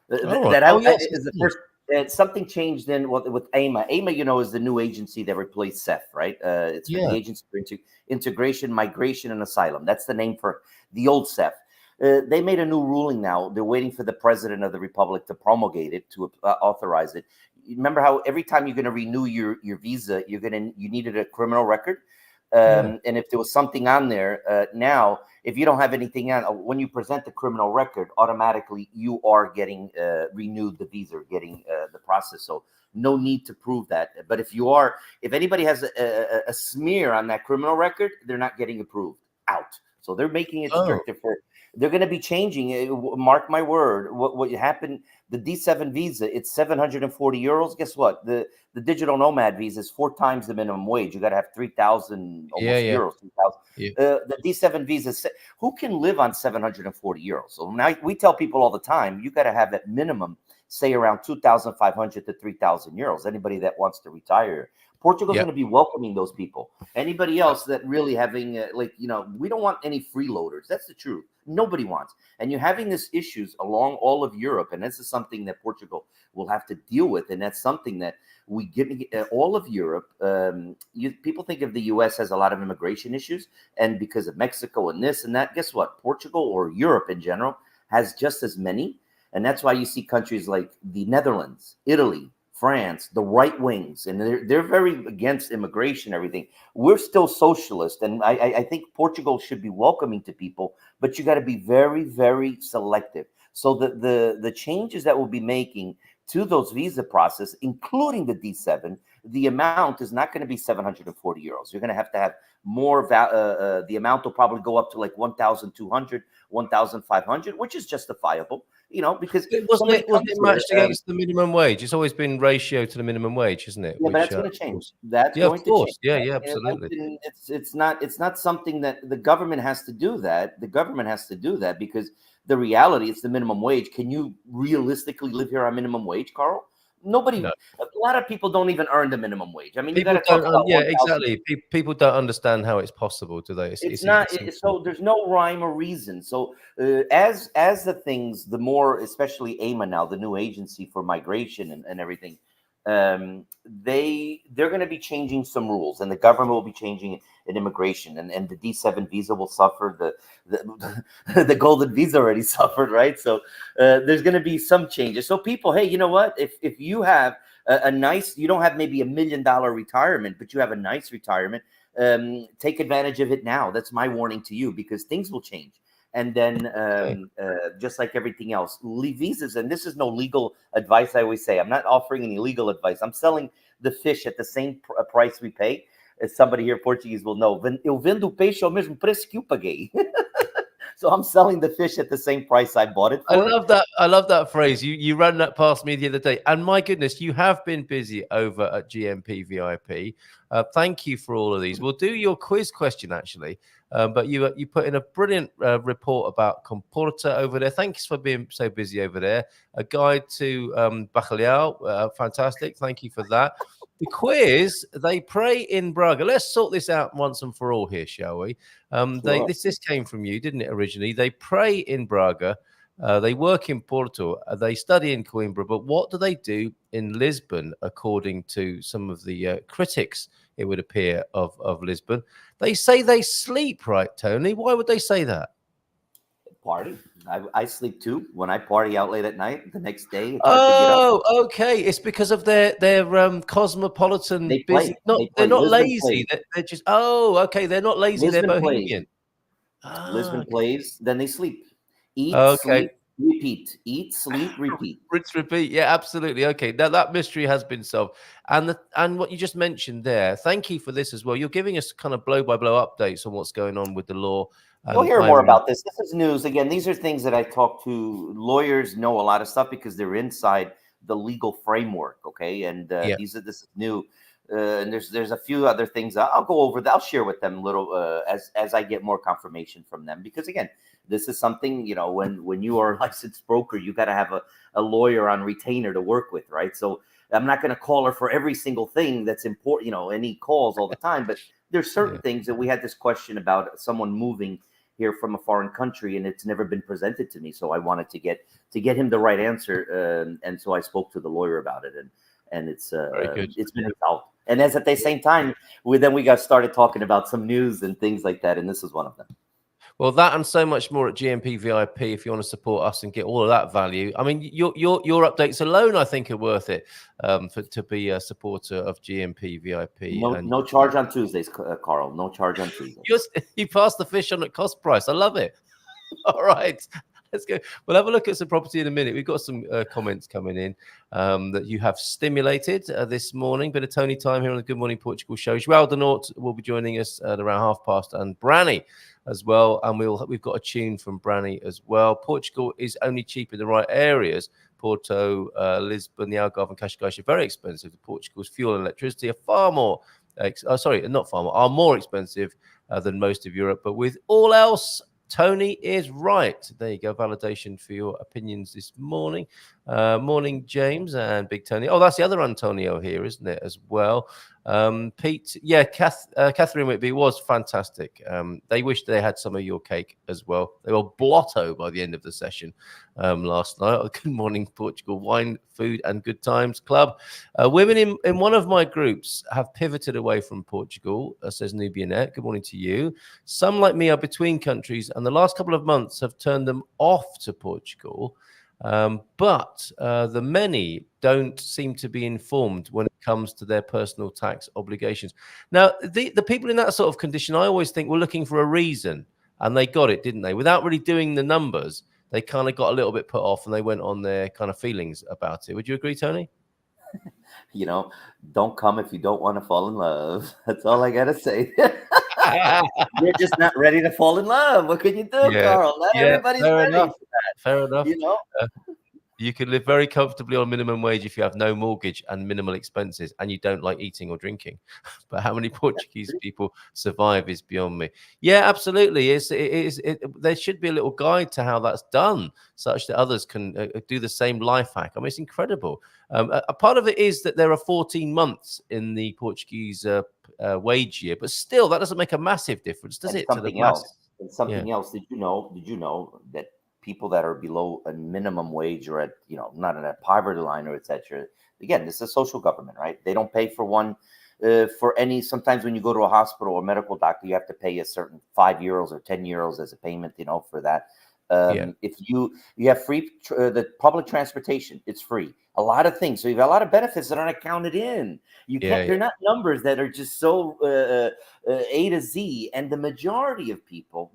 Is the Something changed then with AMA. AMA, is the new agency that replaced CEF, right? It's for the Agency for Integration, Migration, and Asylum. That's the name for the old CEF. They made a new ruling now. They're waiting for the president of the republic to promulgate it, to authorize it. Remember how every time you're going to renew your visa, you needed a criminal record. And if there was something on there, now, if you don't have anything on, when you present the criminal record, automatically you are getting renewed the visa, getting the process. So no need to prove that. But if anybody has a smear on that criminal record, they're not getting approved, out. So they're making it stricter they're going to be changing it. Mark my word. What happened? The D7 visa, it's 740 euros. Guess what? The digital nomad visa is 4 times the minimum wage. You got to have 3,000 euros. 3,000. The D7 visa, who can live on 740 euros? So now we tell people all the time, you got to have at minimum, say around 2,500 to 3,000 euros. Anybody that wants to retire. Portugal's going to be welcoming those people. Anybody else that really having, we don't want any freeloaders. That's the truth. Nobody wants. And you're having these issues along all of Europe. And this is something that Portugal will have to deal with. And that's something that we give all of Europe. People think of the U.S. has a lot of immigration issues. And because of Mexico and this and that, guess what? Portugal, or Europe in general, has just as many. And that's why you see countries like the Netherlands, Italy, France, the right wings, and they're very against immigration, everything. We're still socialist, and I think Portugal should be welcoming to people, but you got to be very, very selective. So the changes that we'll be making to those visa process, including the D7, the amount is not going to be 740 euros. You're going to have more. The amount will probably go up to like 1,200, 1,500, which is justifiable. Because it wasn't matched against the minimum wage. It's always been ratio to the minimum wage, isn't it? Yeah, but that's going to change. That's going to change. Yeah, absolutely. It's not something that the government has to do. The government has to do that because the reality, it's the minimum wage. Can you realistically live here on minimum wage, Carl? Nobody. No. A lot of people don't even earn the minimum wage. I mean, you got to talk about exactly. People don't understand how it's possible, do they? It's not. So there's no rhyme or reason. So as the more, especially AMA now, the new agency for migration and everything, they're going to be changing some rules, and the government will be changing in immigration, and the D7 visa will suffer. The golden visa already suffered, right? So there's going to be some changes. So people, hey, you know what? If you have a nice, you don't have maybe $1 million retirement, but you have a nice retirement, take advantage of it now. That's my warning to you, because things will change. And then just like everything else, leave visas. And this is no legal advice. I always say, I'm not offering any legal advice. I'm selling the fish at the same price we pay. As somebody here, Portuguese, will know. Eu vendo o peixe ao mesmo preço que eu paguei. So I'm selling the fish at the same price I bought it for. I love that phrase. You ran that past me the other day. And my goodness, you have been busy over at GMP VIP. Thank you for all of these. We'll do your quiz question, actually. But you put in a brilliant report about Comporta over there. Thanks for being so busy over there. A guide to Bacalhau. Fantastic. Thank you for that. The quiz, they pray in Braga. Let's sort this out once and for all here, shall we? Sure. This came from you, didn't it, originally? They pray in Braga. They work in Porto. They study in Coimbra. But what do they do in Lisbon, according to some of the critics, it would appear, of Lisbon? They say they sleep, right, Tony? Why would they say that? Party. I sleep too. When I party out late at night, the next day. Okay. It's because of their cosmopolitan. They're not lazy. They're just. Oh, okay. They're not lazy. Lisbon they're bohemian. Lisbon plays. Then they sleep. Eat, sleep, repeat. Eat, sleep, repeat. Rinse, repeat. Yeah, absolutely. Okay. Now that mystery has been solved. And what you just mentioned there. Thank you for this as well. You're giving us kind of blow by blow updates on what's going on with the law. We'll hear more about this. This is news. Again, these are things that I talk to. Lawyers know a lot of stuff because they're inside the legal framework, okay? And this is new. And there's a few other things I'll go over. I'll share with them a little as I get more confirmation from them. Because, again, this is something, when you are a licensed broker, you got to have a lawyer on retainer to work with, right? So I'm not going to call her for every single thing that's important, any calls all the time. But there's certain things that we had this question about someone moving here from a foreign country, and it's never been presented to me. So I wanted to get him the right answer, and so I spoke to the lawyer about it, and it's been resolved. And as at the same time, we got started talking about some news and things like that, and this is one of them. Well, that and so much more at GMP VIP if you want to support us and get all of that value. I mean, your updates alone, I think, are worth it to be a supporter of GMP VIP. No charge on Tuesdays, Carl. No charge on Tuesdays. You passed the fish on at cost price. I love it. All right. Let's go. We'll have a look at some property in a minute. We've got some comments coming in that you have stimulated this morning. Bit of Tony time here on the Good Morning Portugal show. Joao Norte will be joining us at around 5:30, and Brani as well. And we've got a tune from Brani as well. Portugal is only cheap in the right areas. Porto, Lisbon, the Algarve and Cascais are very expensive. Portugal's fuel and electricity are are more expensive than most of Europe. But with all else, Tony is right. There you go. Validation for your opinions this morning. Morning, James and Big Tony. Oh, that's the other Antonio here, isn't it, as well? Pete, yeah, Catherine Whitby was fantastic. They wished they had some of your cake as well. They were blotto by the end of the session last night. Good Morning Portugal Wine, Food and Good Times Club. Women in one of my groups have pivoted away from Portugal, says Nubianette. Good morning to you. Some like me are between countries, and the last couple of months have turned them off to Portugal. But the many don't seem to be informed when it comes to their personal tax obligations. Now, the people in that sort of condition, I always think, were looking for a reason, and they got it, didn't they? Without really doing the numbers, they kind of got a little bit put off, and they went on their kind of feelings about it. Would you agree, Tony? Don't come if you don't want to fall in love. That's all I gotta say. You're just not ready to fall in love. What can you do, Carl? Not everybody's ready for that. Fair enough. You can live very comfortably on minimum wage if you have no mortgage and minimal expenses and you don't like eating or drinking. But how many Portuguese people survive is beyond me. Yeah, absolutely. There should be a little guide to how that's done such that others can do the same life hack. I mean, it's incredible. A part of it is that there are 14 months in the Portuguese wage year, but still that doesn't make a massive difference, does it? Something else. Did you know that people that are below a minimum wage or at, not at a poverty line or etc. Again, this is a social government, right? They don't pay for one for any. Sometimes when you go to a hospital or medical doctor, you have to pay a certain €5 or €10 as a payment, for that. If you have free the public transportation, it's free. A lot of things. So you've got a lot of benefits that aren't counted in. They're not numbers that are just so A to Z. And the majority of people,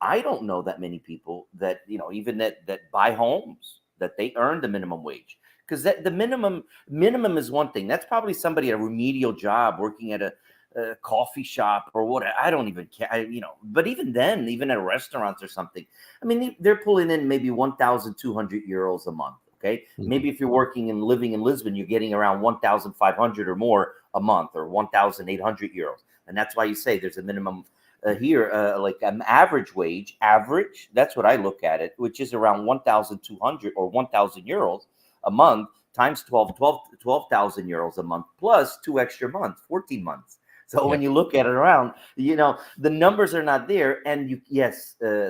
I don't know that many people that, even that buy homes, that they earn the minimum wage. Because the minimum is one thing. That's probably somebody at a remedial job working at a coffee shop or what. I don't even care, But even then, even at restaurants or something, I mean, they're pulling in maybe €1,200 a month. Okay, maybe if you're working and living in Lisbon, you're getting around 1,500 or more a month, or €1,800, and that's why you say there's a minimum. Here, like an average wage, that's what I look at it, which is around 1,200 or €1,000 a month times 12,000 euros a month plus 2 extra months, 14 months. So when you look at it around, the numbers are not there. And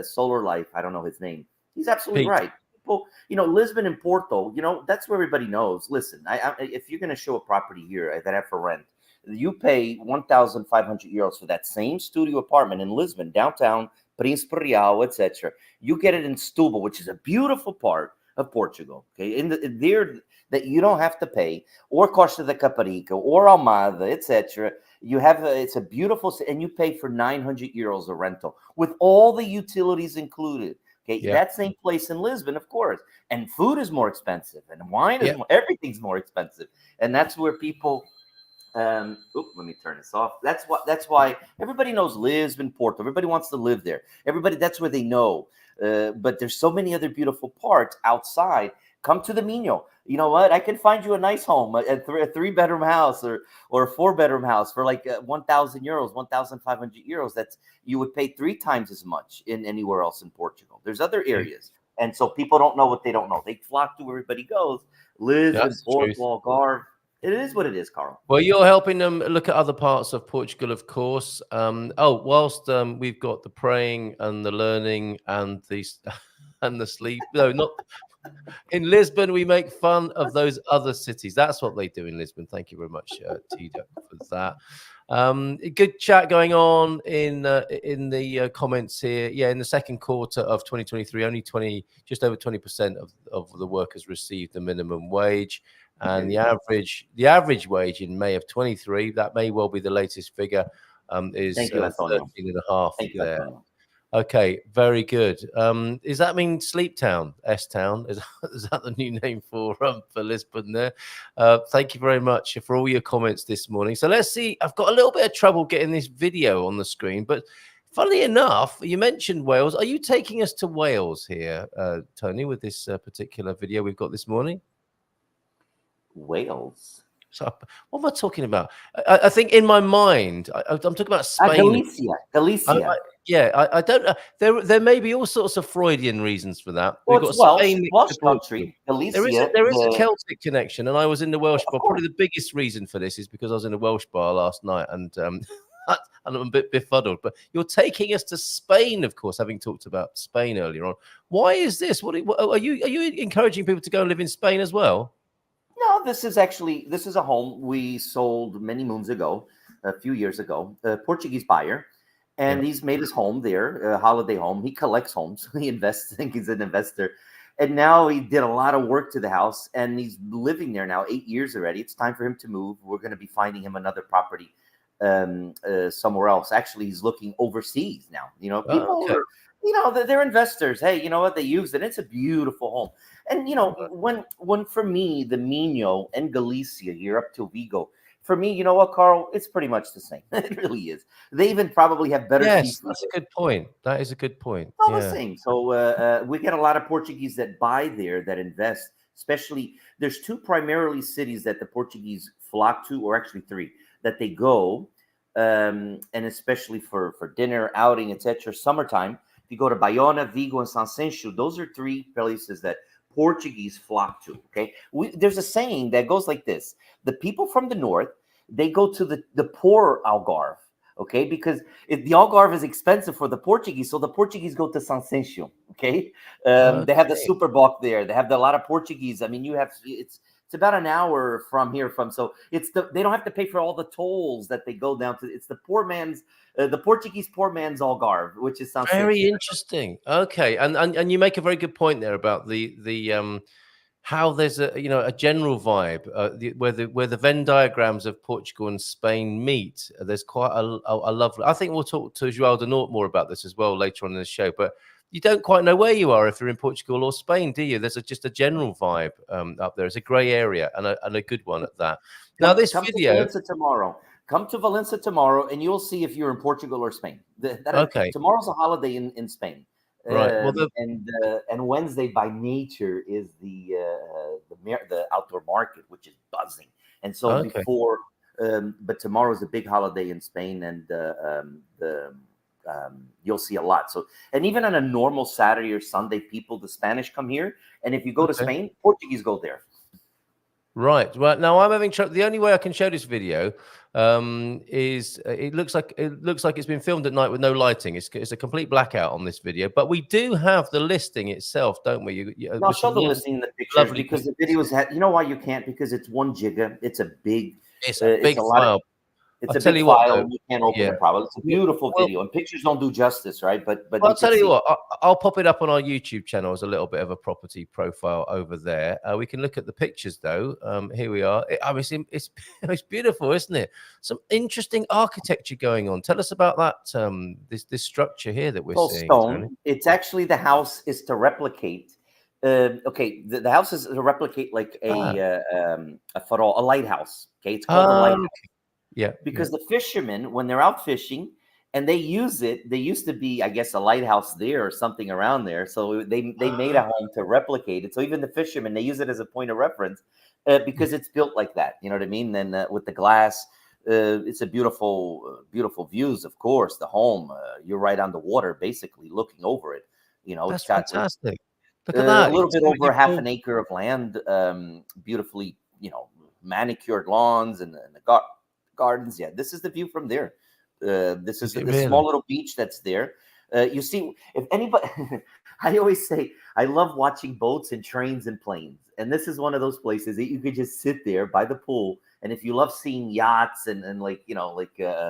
Solar Life, I don't know his name. He's absolutely right. People, Lisbon and Porto, that's where everybody knows. Listen, if you're going to show a property here that I have for rent, you pay €1,500 for that same studio apartment in Lisbon, downtown, Príncipe Real, etc. You get it in Setúbal, which is a beautiful part of Portugal. Okay, there that you don't have to pay, or Costa da Caparica, or Almada, etc. You have it's a beautiful, and you pay for €900 a rental with all the utilities included. Okay, that same place in Lisbon, of course, and food is more expensive, and wine is everything's more expensive, and that's where people. Let me turn this off. That's why everybody knows Lisbon, Porto. Everybody wants to live there. That's where they know. But there's so many other beautiful parts outside. Come to the Minho. You know what? I can find you a nice home, a 3-bedroom house or a 4-bedroom house for like €1,000, €1,500. That's you would pay 3 times as much in anywhere else in Portugal. There's other areas, and so people don't know what they don't know. They flock to where everybody goes. Lisbon, Porto, Algarve. It is what it is, Carl. Well, you're helping them look at other parts of Portugal, of course. Whilst we've got the praying and the learning and the and the sleep. No, not in Lisbon. We make fun of those other cities. That's what they do in Lisbon. Thank you very much, Tito, for that. Good chat going on in the comments here. Yeah, in the second quarter of 2023, only just over 20% of the workers received the minimum wage. And the average wage in May of 23, that may well be the latest figure, is 13.5 there. Antonio. Okay, very good. Does that mean Sleep Town, S-Town? Is that the new name for Lisbon there? Thank you very much for all your comments this morning. So let's see. I've got a little bit of trouble getting this video on the screen, but funnily enough, you mentioned Wales. Are you taking us to Wales here, Tony, with this particular video we've got this morning? Wales. So what am I talking about? I think in my mind, I'm talking about Spain. Galicia. I don't know. There may be all sorts of Freudian reasons for that. Well, We've it's got Spain, Welsh country. Galicia. There is a Celtic connection, and I was in the Welsh bar. Probably the biggest reason for this is because I was in a Welsh bar last night, and I'm a bit befuddled. But you're taking us to Spain, of course, having talked about Spain earlier on. Why is this? What are you encouraging people to go and live in Spain as well? No, this is a home we sold many moons ago, a few years ago. A Portuguese buyer, and he's made his home there, a holiday home. He collects homes. He invests. I think he's an investor, and now he did a lot of work to the house, and he's living there now 8 years already. It's time for him to move. We're going to be finding him another property somewhere else. Actually, he's looking overseas now. You know, people are. You know, they're investors. Hey, you know what? They use it. It's a beautiful home. And, you know, when for me, the Minho and Galicia here up to Vigo, for me, you know what, Carl? It's pretty much the same. It really is. They even probably have better seafood. That's a good point. That is a good point. It's all the same. So we get a lot of Portuguese that buy there, that invest. Especially, there's two primarily cities that the Portuguese flock to, or actually three, that they go, and especially for dinner, outing, etc. Summertime. If you go to Bayona, Vigo, and São Sencho, those are three places that Portuguese flock to. Okay, there's a saying that goes like this: the people from the north, they go to the poor Algarve. Okay, because the Algarve is expensive for the Portuguese, so the Portuguese go to São Sencho. Okay, they have the super bulk there. They have a lot of Portuguese. I mean, it's about an hour from here. So they don't have to pay for all the tolls that they go down to. It's the Portuguese poor man's Algarve, which is something very interesting. Okay, and you make a very good point there about the how there's a general vibe where the Venn diagrams of Portugal and Spain meet. There's quite a lovely. I think we'll talk to Joao de Norte more about this as well later on in the show, but. You don't quite know where you are if you're in Portugal or Spain, do you? There's just a general vibe up there. It's a grey area and a good one at that. Now, this video. Come to Valencia tomorrow, and you'll see if you're in Portugal or Spain. Okay. Tomorrow's a holiday in Spain. Right. Well, and Wednesday by nature is the outdoor market, which is buzzing. And so before, but tomorrow's a big holiday in Spain, and you'll see a lot. So, and even on a normal Saturday or Sunday, the Spanish come here, and if you go to Spain, Portuguese go there. Right. Well, now I'm having trouble. The only way I can show this video is it looks like it's been filmed at night with no lighting. It's a complete blackout on this video, but we do have the listing itself, don't we? I'll show the listing in the pictures because the videos have. You know why you can't? Because it's 1 giga. It's a big. It's a big file. It's a big file, and you can't open it probably. It's a beautiful video, and pictures don't do justice, right? But I'll tell you what, I'll pop it up on our YouTube channel as a little bit of a property profile over there. We can look at the pictures though. Here we are. It's beautiful, isn't it? Some interesting architecture going on. Tell us about that. This structure here that we're seeing. Stone. It's actually the house is to replicate. The house is to replicate like a farol, a lighthouse. Okay, it's called a lighthouse. Yeah, because the fishermen, when they're out fishing and they use it, they used to be, I guess, a lighthouse there or something around there. So they made a home to replicate it. So even the fishermen, they use it as a point of reference because it's built like that. You know what I mean? Then with the glass, it's a beautiful views. Of course, the home, you're right on the water, basically looking over it. You know, that's it's got fantastic. Look at that. A little bit over half an acre of land, beautifully, manicured lawns and the gardens. Yeah, this is the view from there. This is the really? small little beach that's there. You see, if anybody, I always say I love watching boats and trains and planes, and this is one of those places that you could just sit there by the pool. And if you love seeing yachts and like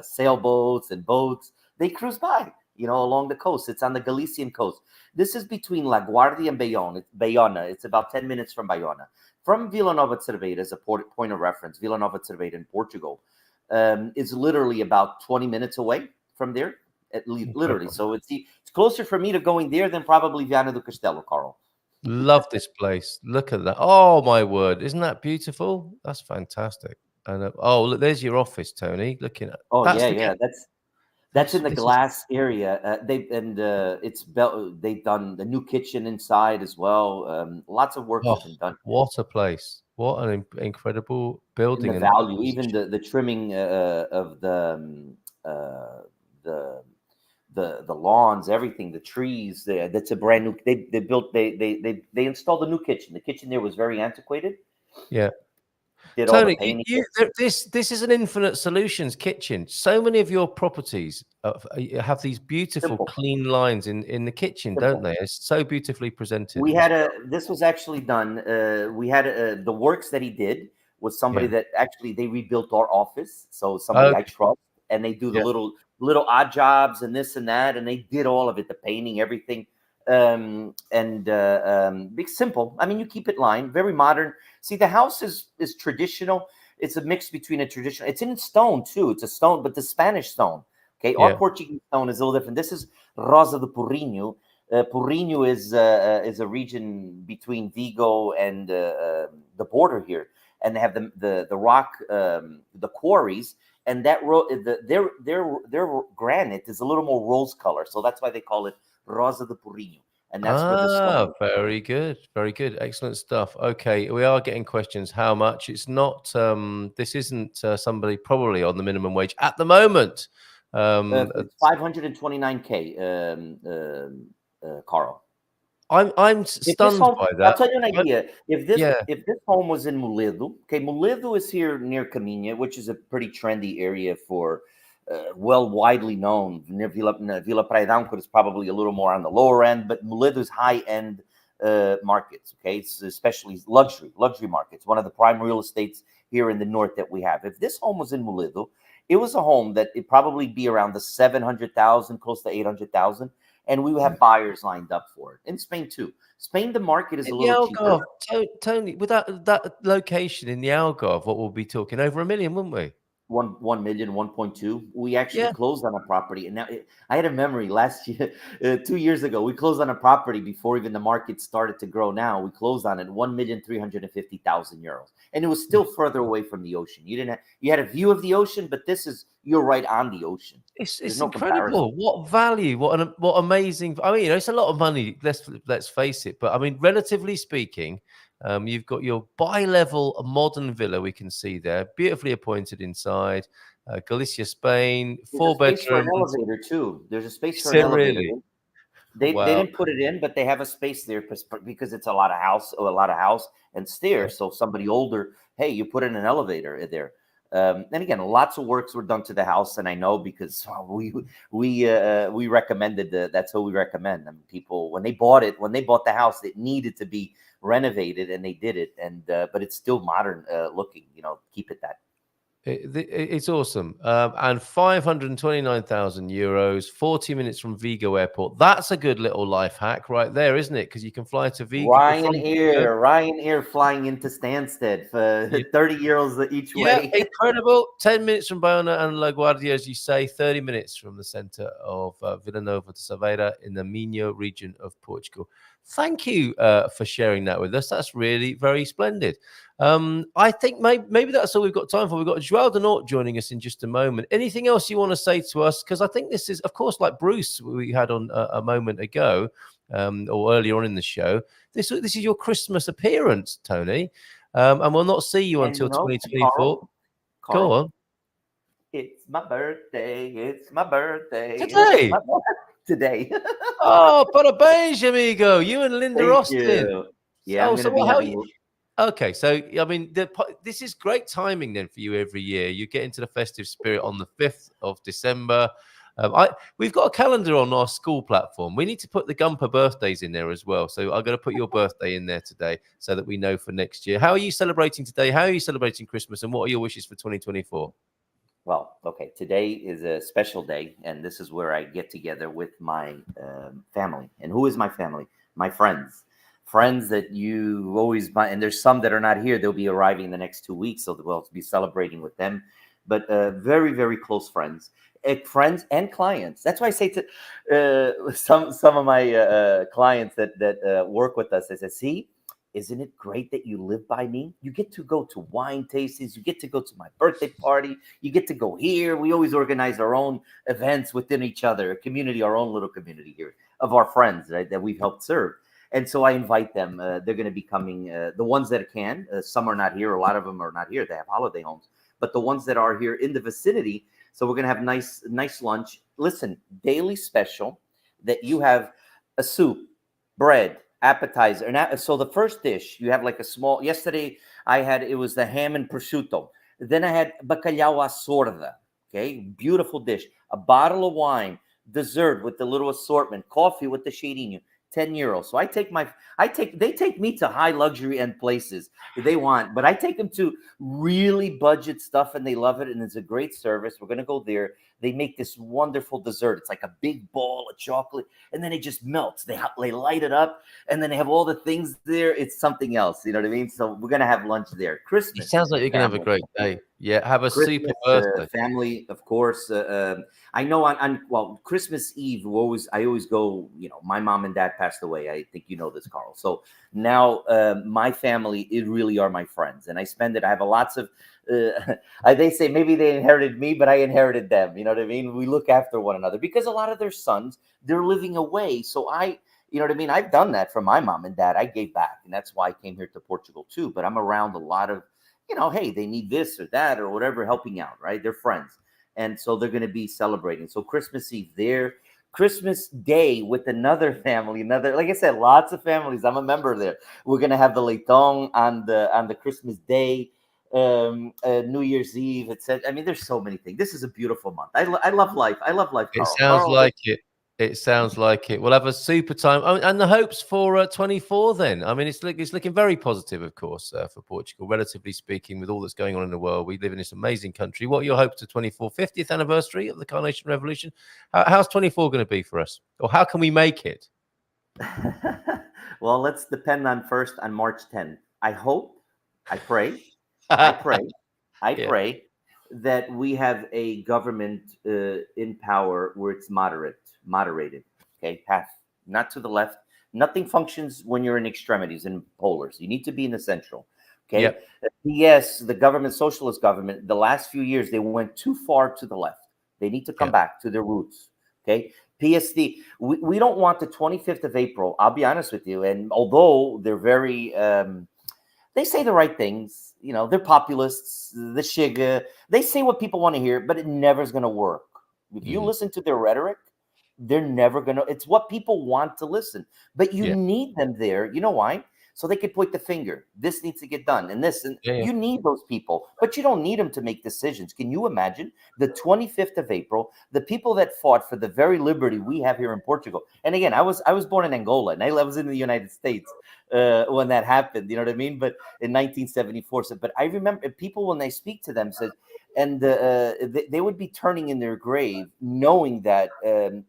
sailboats and boats, they cruise by, along the coast. It's on the Galician coast. This is between La Guardia and Bayona. It's about 10 minutes from Bayona. From Vila Nova de Cerveira, as a point of reference, Vila Nova de Cerveira in Portugal is literally about 20 minutes away from there. Literally. So it's closer for me to going there than probably Viana do Castelo, Carl. Love this place. Look at that. Oh, my word. Isn't that beautiful? That's fantastic. And look, there's your office, Tony. Looking at. Oh, That's that's in the glass area. They've done the new kitchen inside as well. Lots of work has been done. What a place! What an incredible building. And the value, even the trimming of the lawns, everything, the trees. That's a brand new. They installed a new kitchen. The kitchen there was very antiquated. Yeah. Did Tony, all the painting. This is an infinite solutions kitchen. So many of your properties have these beautiful clean lines in the kitchen, don't they? It's so beautifully presented. This was actually done. We had the works that he did was somebody that actually they rebuilt our office. So somebody I trust, and they do the little odd jobs and this and that, and they did all of it, the painting, everything. Big simple. I mean, you keep it lined, very modern. See, the house is traditional. It's a mix between a traditional. It's in stone too. It's a stone, but the Spanish stone. Okay, our Portuguese stone is a little different. This is Rosa de Porrinho. Porrinho is a region between Vigo and the border here, and they have the rock, the quarries, and that their granite is a little more rose color, so that's why they call it Rosa de Porrinho. And that's where the stone. Very good. Very good. Excellent stuff. Okay. We are getting questions. How much? It's not, this isn't somebody probably on the minimum wage at the moment. It's 529K, Carl. I'm stunned by that. I'll tell you an idea. If this home was in Moledo, okay, Moledo is here near Caminha, which is a pretty trendy area for widely known. Near Vila Praia d'Âncora is probably a little more on the lower end, but Moledo is high-end markets, okay? It's especially luxury markets, one of the prime real estates here in the north that we have. If this home was in Moledo, it was a home that it'd probably be around the 700,000, close to 800,000, and we would have buyers lined up for it. In Spain too. Spain, the market is a little cheaper. Tony, with that location in the Algarve, what we'll be talking over $1 million, wouldn't we? 1 million, 1.2. We actually closed on a property, and now I had a memory last year, 2 years ago. We closed on a property before even the market started to grow. Now we closed on it 1,350,000 euros, and it was still further away from the ocean. You had a view of the ocean, but you're right on the ocean. It's no incredible. Comparison. What value? What amazing! I mean, it's a lot of money. Let's face it. But I mean, relatively speaking. You've got your bi-level modern villa we can see there, beautifully appointed inside. Galicia, Spain, 4 bedrooms. For an elevator too. There's a space for an elevator. Really? They didn't put it in, but they have a space there because it's a lot of house and stairs. So somebody older, hey, you put in an elevator there. And again, lots of works were done to the house, and I know because we recommended that's who we recommend. I mean, people when they bought the house, it needed to be renovated, and they did it. And but it's still modern looking. Keep it that. It's awesome. And 529,000 euros, 40 minutes from Vigo Airport. That's a good little life hack right there, isn't it? Because you can fly to Vigo. Ryanair flying into Stansted for 30 euros each way. Incredible. 10 minutes from Bayona and La Guardia, as you say, 30 minutes from the center of Vila Nova de Cerveira in the Minho region of Portugal. Thank you for sharing that with us. That's really very splendid. I think maybe that's all we've got time for. We've got Joao de Norte joining us in just a moment. Anything else you want to say to us? Because I think this is, of course, like Bruce we had on a moment ago or earlier on in the show. This is your Christmas appearance, Tony, and we'll not see you until 2024. Go on. It's my birthday. It's my birthday. Today. Today. Oh, parabéns, amigo. You and Linda Austin. You. Yeah. So how are you? Okay, so I mean, this is great timing then for you every year. You get into the festive spirit on the 5th of December. We've got a calendar on our school platform. We need to put the Gumper birthdays in there as well. So I'm going to put your birthday in there today so that we know for next year. How are you celebrating today? How are you celebrating Christmas? And what are your wishes for 2024? Well, okay, today is a special day, and this is where I get together with my family. And who is my family? My friends. Friends that you always buy, and there's some that are not here. They'll be arriving in the next 2 weeks, so we'll be celebrating with them. But very, very close friends, friends and clients. That's why I say to some of my clients that work with us, I say, see, isn't it great that you live by me? You get to go to wine tastings. You get to go to my birthday party. You get to go here. We always organize our own events within each other, a community, our own little community here of our friends, right, that we've helped serve. And so I invite them. They're going to be coming. The ones that can. Some are not here. A lot of them are not here. They have holiday homes. But the ones that are here in the vicinity, so we're going to have nice lunch. Listen, daily special that you have a soup, bread, appetizer. And so the first dish, you have like a small, yesterday it was the ham and prosciutto. Then I had bacalhau à sorda. Okay, beautiful dish. A bottle of wine, dessert with the little assortment, coffee with the cheirinho. 10 euros. So they take me to high luxury and places they want, but I take them to really budget stuff and they love it. And it's a great service. We're going to go there. They make this wonderful dessert. It's like a big ball of chocolate and then it just melts. They light it up and then they have all the things there. It's something else. You know what I mean? So we're going to have lunch there. Christmas. It sounds like you're going to have a great day. Yeah. Have a Christmas, super birthday. Family, of course. I know on Christmas Eve, I always go, my mom and dad passed away. I think you know this, Carl. So now my family, it really are my friends. And I spend it. I have lots of, they say maybe they inherited me, but I inherited them. You know what I mean? We look after one another because a lot of their sons, they're living away. So you know what I mean? I've done that for my mom and dad. I gave back. And that's why I came here to Portugal too. But I'm around a lot of, hey, they need this or that or whatever, helping out, right? They're friends. And so they're going to be celebrating. So Christmas Eve there, Christmas Day with another family, like I said, lots of families. I'm a member there. We're going to have the Leitão on the Christmas Day, New Year's Eve, etc. I mean, there's so many things. This is a beautiful month. I love life. I love life, Carl. It sounds like it. It sounds like it. We'll have a super time. Oh, and the hopes for 24 then. I mean, it's looking very positive, of course, for Portugal, relatively speaking, with all that's going on in the world. We live in this amazing country. What are your hopes to 24? 50th anniversary of the Carnation Revolution? How's 24 going to be for us? Or how can we make it? Well, let's depend on March 10th. I hope, I pray, I pray that we have a government in power where it's moderated, okay, path, not to the left. Nothing functions when you're in extremities and polars. You need to be in the central, okay? Yep. Yes, the government, socialist government, the last few years, they went too far to the left. They need to come back to their roots, okay? PSD, we don't want the 25th of April, I'll be honest with you, and although they're very, they say the right things, they're populists, the Shiga, they say what people want to hear, but it never is going to work. If you listen to their rhetoric, they're never going to, it's what people want to listen, but you need them there. You know why? So they could point the finger. This needs to get done. And this, and you need those people, but you don't need them to make decisions. Can you imagine the 25th of April, the people that fought for the very liberty we have here in Portugal? And again, I was born in Angola and I was in the United States when that happened, you know what I mean? But in 1974, but I remember people, when they speak to them, said, and they would be turning in their grave knowing that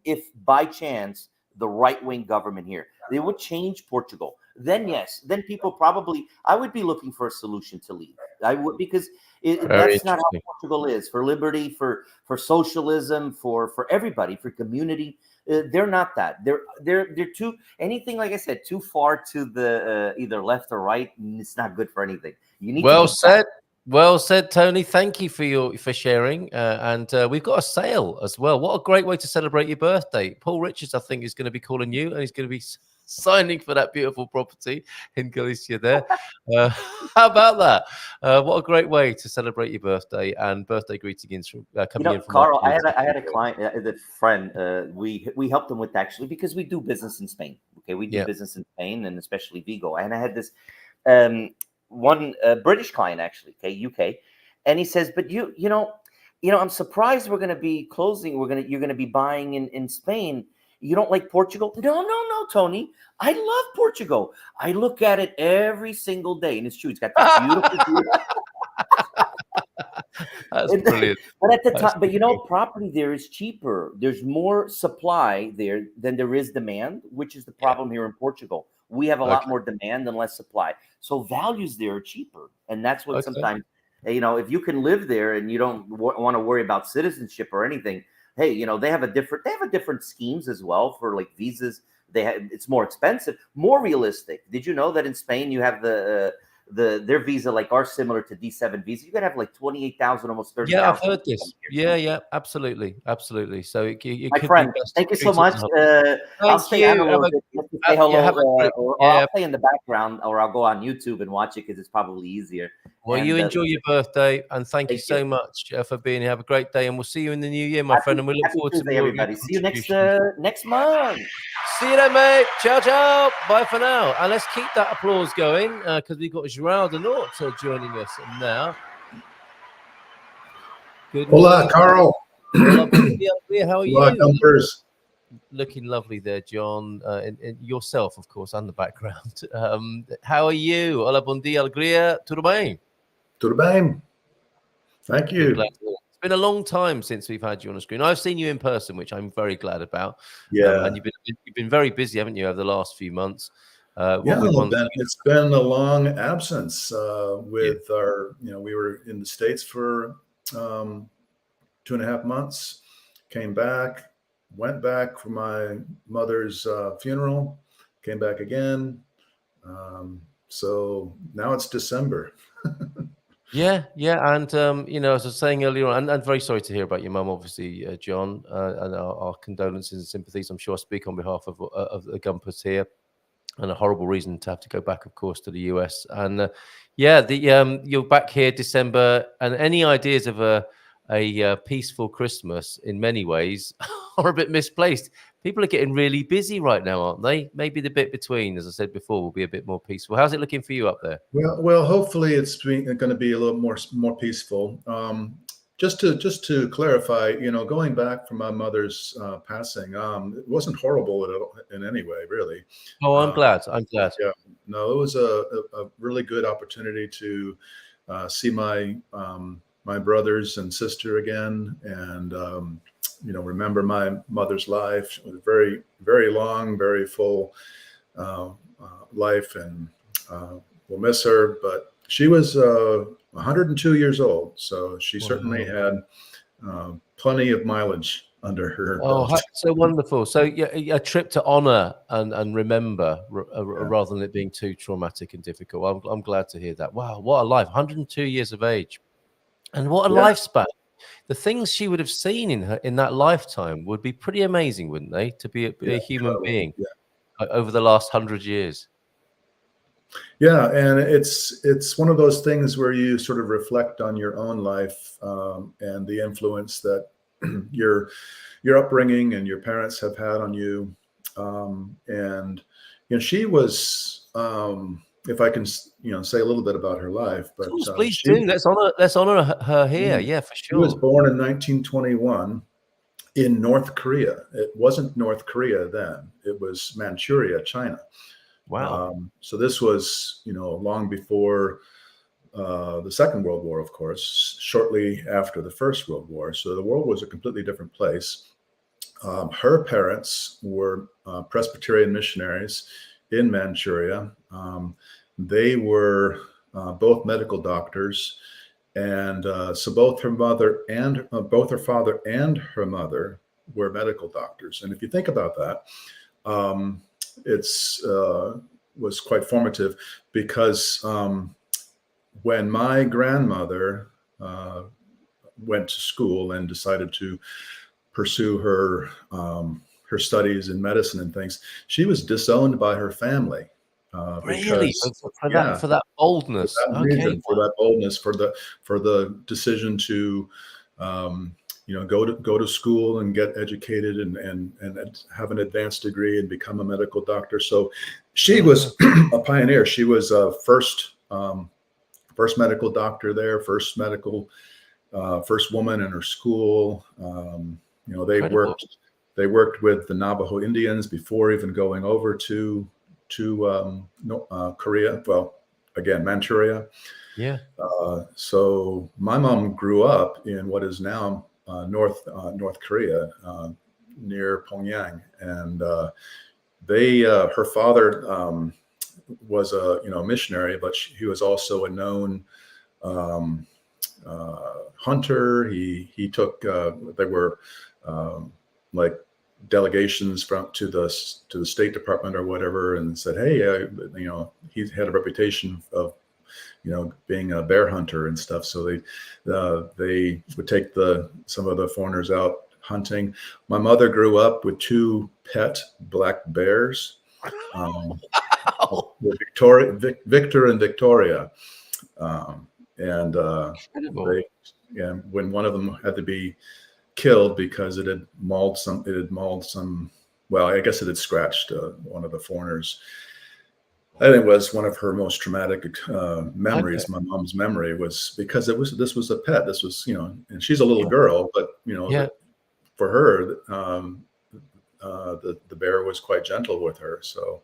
if by chance the right-wing government here, they would change Portugal, then yes, then people probably, I would be looking for a solution to leave. I would, because that's not how Portugal is. For liberty, for socialism, for everybody, for community, they're not that. They're too, anything, like I said, too far to the either left or right, and it's not good for anything. You need well to said. Well said, Tony. Thank you for sharing. And we've got a sale as well. What a great way to celebrate your birthday. Paul Richards, I think, is going to be calling you, and he's going to be signing for that beautiful property in Galicia there. How about that? What a great way to celebrate your birthday, and birthday greetings from coming in from Carl. I had a client, a friend. We helped them with, actually, because we do business in Spain. Okay, we do business in Spain and especially Vigo. And I had this. one British client actually, okay, UK, and he says, but you know, I'm surprised we're going to be closing. You're going to be buying in Spain. You don't like Portugal? No, Tony. I love Portugal. I look at it every single day, and it's true. It's got this beautiful view. That's brilliant. But at the time, but you know, property there is cheaper. There's more supply there than there is demand, which is the problem here in Portugal. We have a lot more demand than less supply. So values there are cheaper. And that's what sometimes, you know, if you can live there and you don't want to worry about citizenship or anything, hey, you know, they have a different schemes as well for like visas. It's more expensive, more realistic. Did you know that in Spain you have their visa like are similar to D7 visa? You gotta have like 28,000, almost 30,000. Yeah, I've heard this. Yeah, absolutely. So it my could friend, be thank you so much. I'll stay on a little bit to say hello, or I'll play in the background, or I'll go on YouTube and watch it because it's probably easier. Well, you enjoy your birthday, and thank you so much for being here. Have a great day, and we'll see you in the new year, my friend. And we look forward to more everybody. See you next month. See you then, mate. Ciao, ciao. Bye for now. And let's keep that applause going because we've got Joao de Norte joining us now. Good Hola, morning. Carl. Hola, how are you? Campers. Looking lovely there, John. And yourself, of course, and the background. How are you? Hola, bom dia, alegria. Tudo bem? Tudo bem. Thank you. It's been a long time since we've had you on the screen. I've seen you in person, which I'm very glad about. Yeah. And you've been very busy, haven't you, over the last few months? It's been a long absence with our, you know, we were in the States for 2.5 months, came back, went back for my mother's funeral, came back again. So now it's December. Yeah. And, you know, as I was saying earlier on, and very sorry to hear about your mum, obviously, John, and our condolences and sympathies. I'm sure I speak on behalf of the Gumpers here, and a horrible reason to have to go back, of course, to the US. And you're back here December, and any ideas of a peaceful Christmas in many ways are a bit misplaced. People are getting really busy right now, aren't they? Maybe the bit between, as I said before, will be a bit more peaceful. How's it looking for you up there? Well, hopefully it's going to be a little more peaceful. Just to clarify, you know, going back from my mother's passing, it wasn't horrible in any way, really. Oh, I'm glad. Yeah. No, it was a really good opportunity to see my my brothers and sister again, and you know, remember my mother's life. It was a very, very long, very full life, and we'll miss her. But she was 102 years old, so she certainly had plenty of mileage under her. Oh, so wonderful. So a trip to honor and remember rather than it being too traumatic and difficult. I'm glad to hear that. Wow, what a life. 102 years of age. And what a lifespan. The things she would have seen in that lifetime would be pretty amazing, wouldn't they? To be a human being over the last 100 years. Yeah, and it's one of those things where you sort of reflect on your own life and the influence that your upbringing and your parents have had on you. And you know, she was. If I can, you know, say a little bit about her life, but please do. Let's honor her here. Yeah, for sure. She was born in 1921 in North Korea. It wasn't North Korea then; it was Manchuria, China. Wow. So this was, you know, long before the Second World War, of course, shortly after the First World War. So the world was a completely different place. Her parents were Presbyterian missionaries in Manchuria. They were both medical doctors, and so both her father and her mother were medical doctors. And if you think about that, was quite formative, because when my grandmother went to school and decided to pursue her studies in medicine and things, she was disowned by her family. Really? For that boldness. For that boldness, for the decision to you know, go to school and get educated and have an advanced degree and become a medical doctor. So she was a pioneer. She was first first medical doctor there, first woman in her school. They Incredible. worked with the Navajo Indians before even going over to Korea. Well, again, Manchuria. Yeah. So my mom grew up in what is now North Korea, near Pyongyang, and her father was a missionary, but he was also a known hunter. He took there were like delegations to the State Department or whatever, and said, hey, he had a reputation of being a bear hunter and stuff. So they would take some of the foreigners out hunting. My mother grew up with 2 pet black bears, Victor and Victoria, and when one of them had to be killed because it had mauled some. Well, I guess it had scratched one of the foreigners. I think it was one of her most traumatic memories. Okay. My mom's memory was because this was a pet. This was, and she's a little girl, but for her, the bear was quite gentle with her. So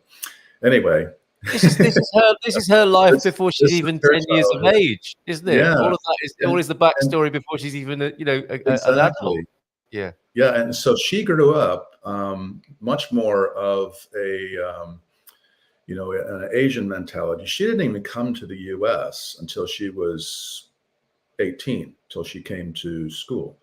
anyway, this is her life before she's even 10 years of age, isn't it? Yeah. All of that is the backstory before she's even an adult. Yeah. Yeah, and so she grew up much more of an Asian mentality. She didn't even come to the U.S. until she was 18, till she came to school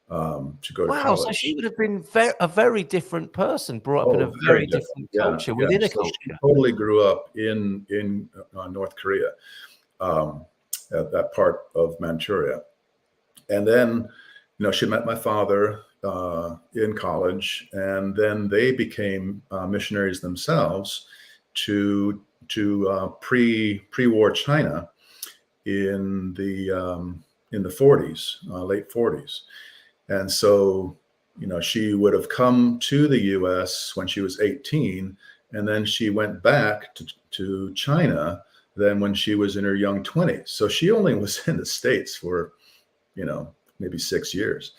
to go to college. So she would have been a very different person, brought up in a very different culture, within a culture. She totally grew up in North Korea, at that part of Manchuria. And then, she met my father in college, and then they became missionaries themselves to pre-war China in the 40s, late 40s. And so, she would have come to the U.S. when she was 18, and then she went back to China then when she was in her young 20s. So she only was in the States for, maybe 6 years.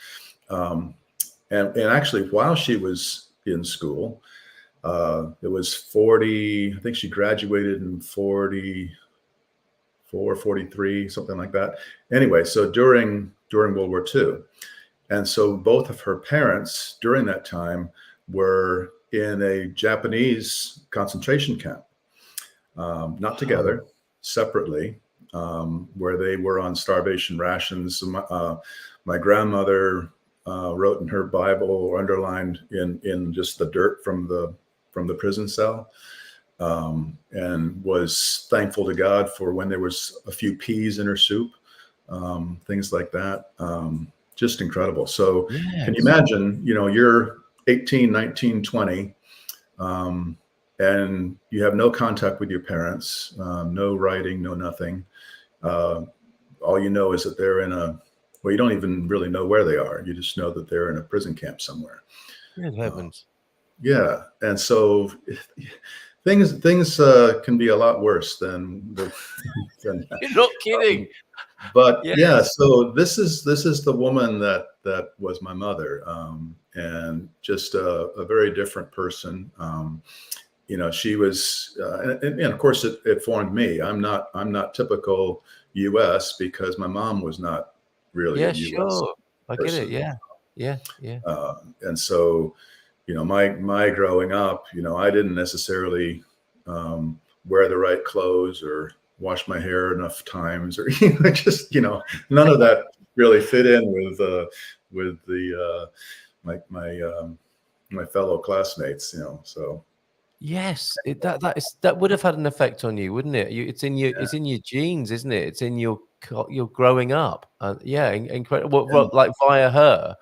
And actually, while she was in school, it was 40, I think she graduated in 44, 43, something like that. Anyway, so during World War II. And so both of her parents during that time were in a Japanese concentration camp, not together, separately, where they were on starvation rations. So my grandmother wrote in her Bible, or underlined in just the dirt from the prison cell, and was thankful to God for when there was a few peas in her soup, things like that. Just incredible. So Can you imagine, you're 18, 19, 20, and you have no contact with your parents, no writing, no nothing. All you know is that they're you don't even really know where they are. You just know that they're in a prison camp somewhere. Good heavens. Yeah. And so things can be a lot worse than You're not kidding. But so this is the woman that was my mother, and just a very different person. She was, and of course it formed me. I'm not typical U.S. because my mom was not really a US sure. I get it. Yeah. And so, my growing up, I didn't necessarily wear the right clothes or wash my hair enough times, or just none of that really fit in with my fellow classmates. So yes, that would have had an effect on you, wouldn't it? It's in your genes, isn't it? It's in your growing up. Incredible. Well, like via her.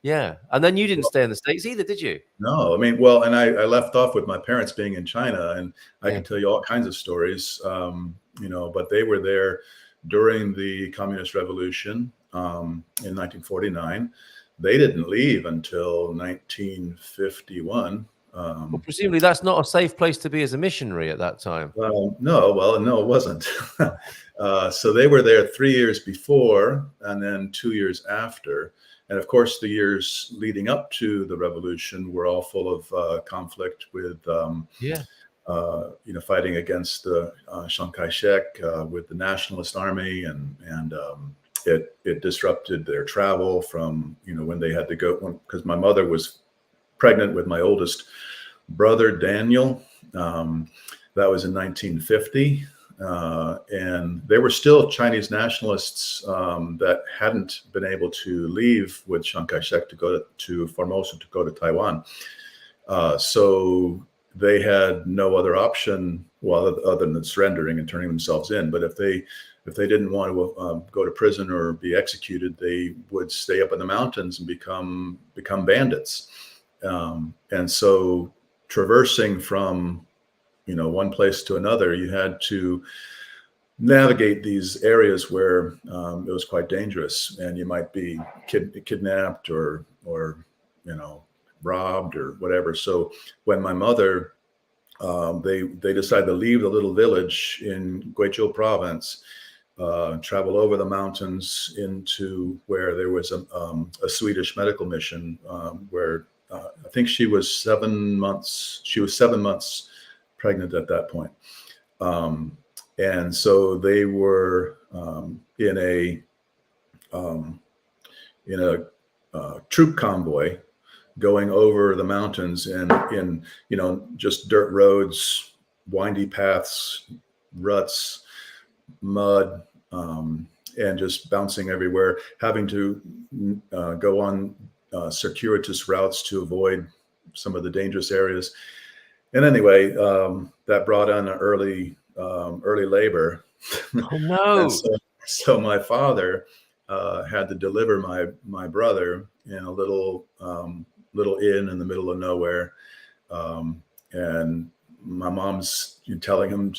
Yeah. And then you didn't stay in the States either, did you? No, I mean, well, and I left off with my parents being in China, and I can tell you all kinds of stories, but they were there during the Communist Revolution in 1949. They didn't leave until 1951. Well, presumably that's not a safe place to be as a missionary at that time. No, it wasn't. So they were there 3 years before and then 2 years after. And of course, the years leading up to the revolution were all full of conflict with, fighting against Chiang Kai-shek with the Nationalist Army, and it disrupted their travel from, when they had to go, because my mother was pregnant with my oldest brother, Daniel. That was in 1950. And they were still Chinese nationalists that hadn't been able to leave with Chiang Kai-shek to go to Formosa, to go to Taiwan. So they had no other option, other than surrendering and turning themselves in. But if they didn't want to go to prison or be executed, they would stay up in the mountains and become bandits. And so traversing from one place to another, you had to navigate these areas where it was quite dangerous, and you might be kidnapped or robbed or whatever. So when my mother, they decided to leave the little village in Guizhou province, travel over the mountains into where there was a Swedish medical mission, where I think she was 7 months. She was 7 months pregnant at that point. And so they were in a troop convoy going over the mountains, and in just dirt roads, windy paths, ruts, mud, and just bouncing everywhere, having to go on circuitous routes to avoid some of the dangerous areas. And anyway, that brought on an early labor. Oh no! so my father had to deliver my brother in a little inn in the middle of nowhere, and my mom's telling him,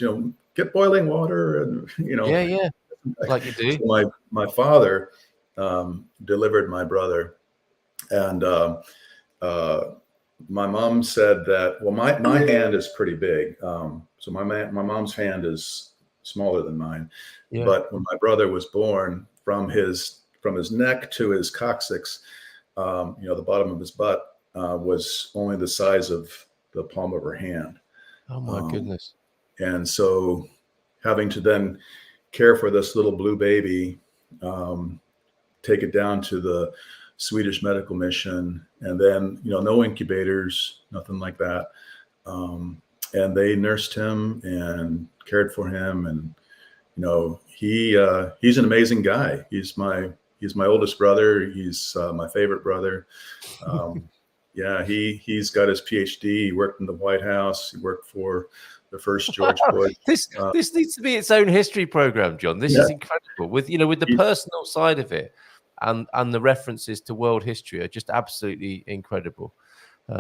get boiling water, and like you do. So my father delivered my brother, and my mom said that, well, my hand is pretty big. So my mom's hand is smaller than mine. Yeah. But when my brother was born, from his neck to his coccyx, the bottom of his butt was only the size of the palm of her hand. Oh my goodness. And so having to then care for this little blue baby, take it down to the Swedish medical mission, and then no incubators, nothing like that, and they nursed him and cared for him, and he's an amazing guy. He's my oldest brother. He's my favorite brother. He's got his PhD. He worked in the White House. He worked for the first George Bush. This needs to be its own history program, John. This is incredible. With the personal side of it, and the references to world history are just absolutely incredible.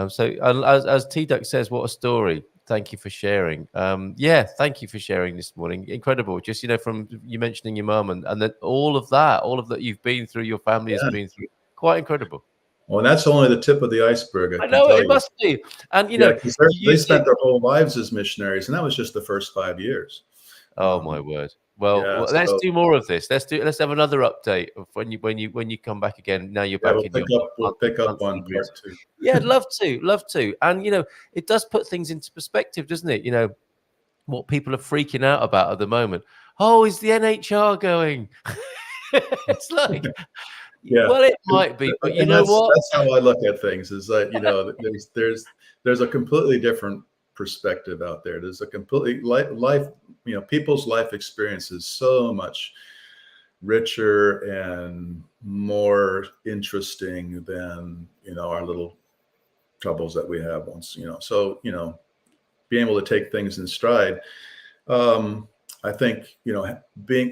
So as T-Duck says, what a story. Thank you for sharing. Thank you for sharing this morning. Incredible. Just, from you mentioning your mum and then all of that you've been through, your family has been through. Quite incredible. Well, and that's only the tip of the iceberg. I know it must be. And, they spent their whole lives as missionaries, and that was just the first 5 years. Oh, my word. Well, let's do more of this. Let's have another update of when you come back again. Now you're back we'll pick up on part 2. Yeah, love to. And it does put things into perspective, doesn't it? What people are freaking out about at the moment. Oh, is the NHR going? It's like, well, it might be, but what? That's how I look at things. Is that there's a completely different perspective out there. There's a completely life. People's life experience is so much richer and more interesting than our little troubles that we have once. So being able to take things in stride. I think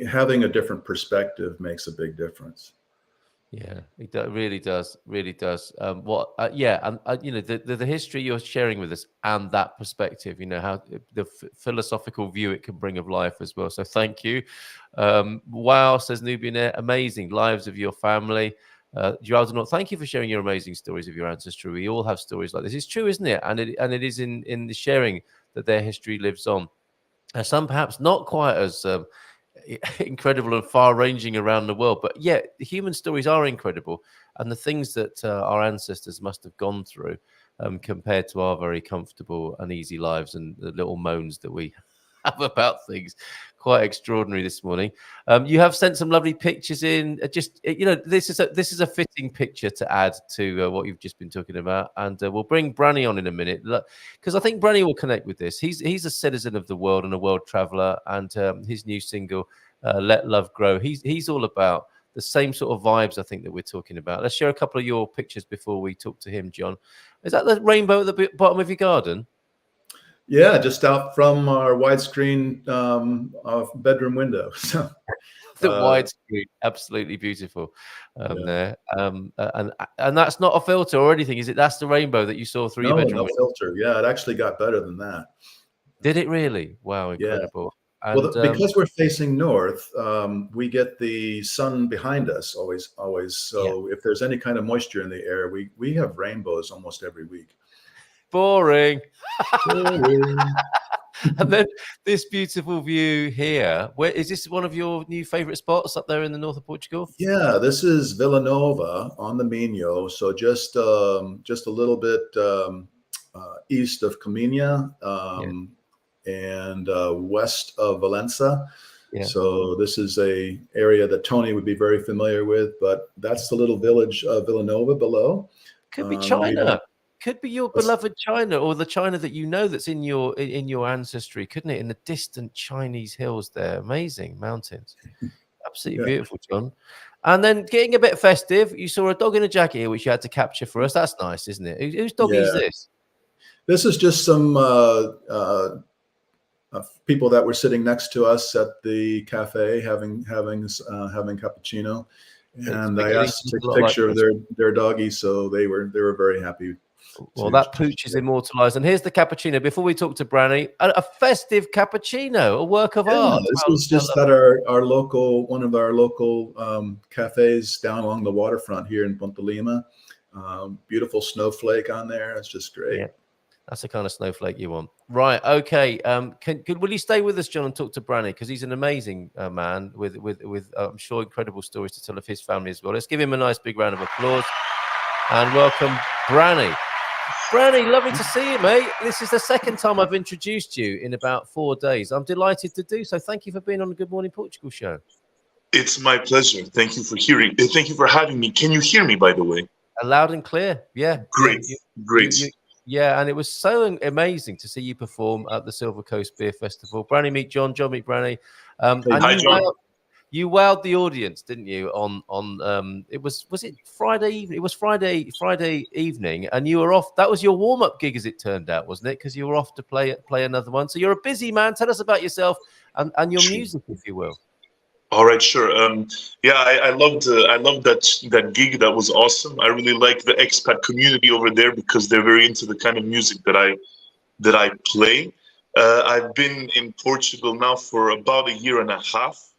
having a different perspective makes a big difference. Yeah, it really does. The history you're sharing with us and that perspective, how the philosophical view it can bring of life as well. So thank you. Wow, says Nubian Air, amazing lives of your family. Joao, thank you for sharing your amazing stories of your ancestry. We all have stories like this. It's true, isn't it? And it is in the sharing that their history lives on. Some perhaps not quite as incredible and far-ranging around the world. But yeah, the human stories are incredible, and the things that our ancestors must have gone through compared to our very comfortable and easy lives and the little moans that we have about things, quite extraordinary this morning. You have sent some lovely pictures in. This is a fitting picture to add to what you've just been talking about, and we'll bring Brani on in a minute because I think Brani will connect with this. He's a citizen of the world and a world traveler, and his new single, "Let Love Grow," he's all about the same sort of vibes I think that we're talking about. Let's share a couple of your pictures before we talk to him, John. Is that the rainbow at the bottom of your garden? Yeah, just out from our widescreen bedroom window. So, the widescreen, absolutely beautiful there. And that's not a filter or anything, is it? That's the rainbow that you saw through your bedroom window. Filter. Yeah, it actually got better than that. Did it really? Wow, incredible. Yeah. Well, because we're facing north, we get the sun behind us always. So if there's any kind of moisture in the air, we have rainbows almost every week. Boring. And then this beautiful view here. Where is this? One of your new favorite spots up there in the north of Portugal? Yeah, this is Vila Nova on the Minho. So just a little bit east of Cominha and west of Valença. Yeah. So this is a area that Tony would be very familiar with. But that's the little village of Vila Nova below. Could be China. Could be your beloved China, or the China that you know that's in your ancestry, couldn't it? In the distant Chinese hills there. Amazing mountains. Absolutely beautiful, John. And then getting a bit festive, you saw a dog in a jacket here, which you had to capture for us. That's nice, isn't it? Whose dog is this? This is just some people that were sitting next to us at the cafe having cappuccino. And I asked to take a picture of their doggy, so they were very happy. Well, that pooch is immortalized. And here's the cappuccino. Before we talk to Brani, a festive cappuccino, a work of art. This was just at one of our local cafes down along the waterfront here in Ponte Lima. Beautiful snowflake on there. It's just great. Yeah, that's the kind of snowflake you want. Right. Okay. Will you stay with us, John, and talk to Brani? Because he's an amazing man with I'm sure, incredible stories to tell of his family as well. Let's give him a nice big round of applause and welcome Brani. Brani, lovely to see you, mate. This is the second time I've introduced you in about 4 days. I'm delighted to do so. Thank you for being on the Good Morning Portugal show. It's my pleasure. Thank you for hearing. Thank you for having me. Can you hear me, by the way? Loud and clear. Yeah. Great. Great. Yeah, and it was so amazing to see you perform at the Silver Coast Beer Festival. Brani, meet John. John, meet Brani. Hi, John. You wowed the audience, didn't you? On it was it Friday evening? It was Friday evening, and you were off. That was your warm-up gig, as it turned out, wasn't it? Because you were off to play another one. So you're a busy man. Tell us about yourself and your music, if you will. All right, sure. I loved that gig. That was awesome. I really like the expat community over there because they're very into the kind of music that I play. I've been in Portugal now for about 1.5 years.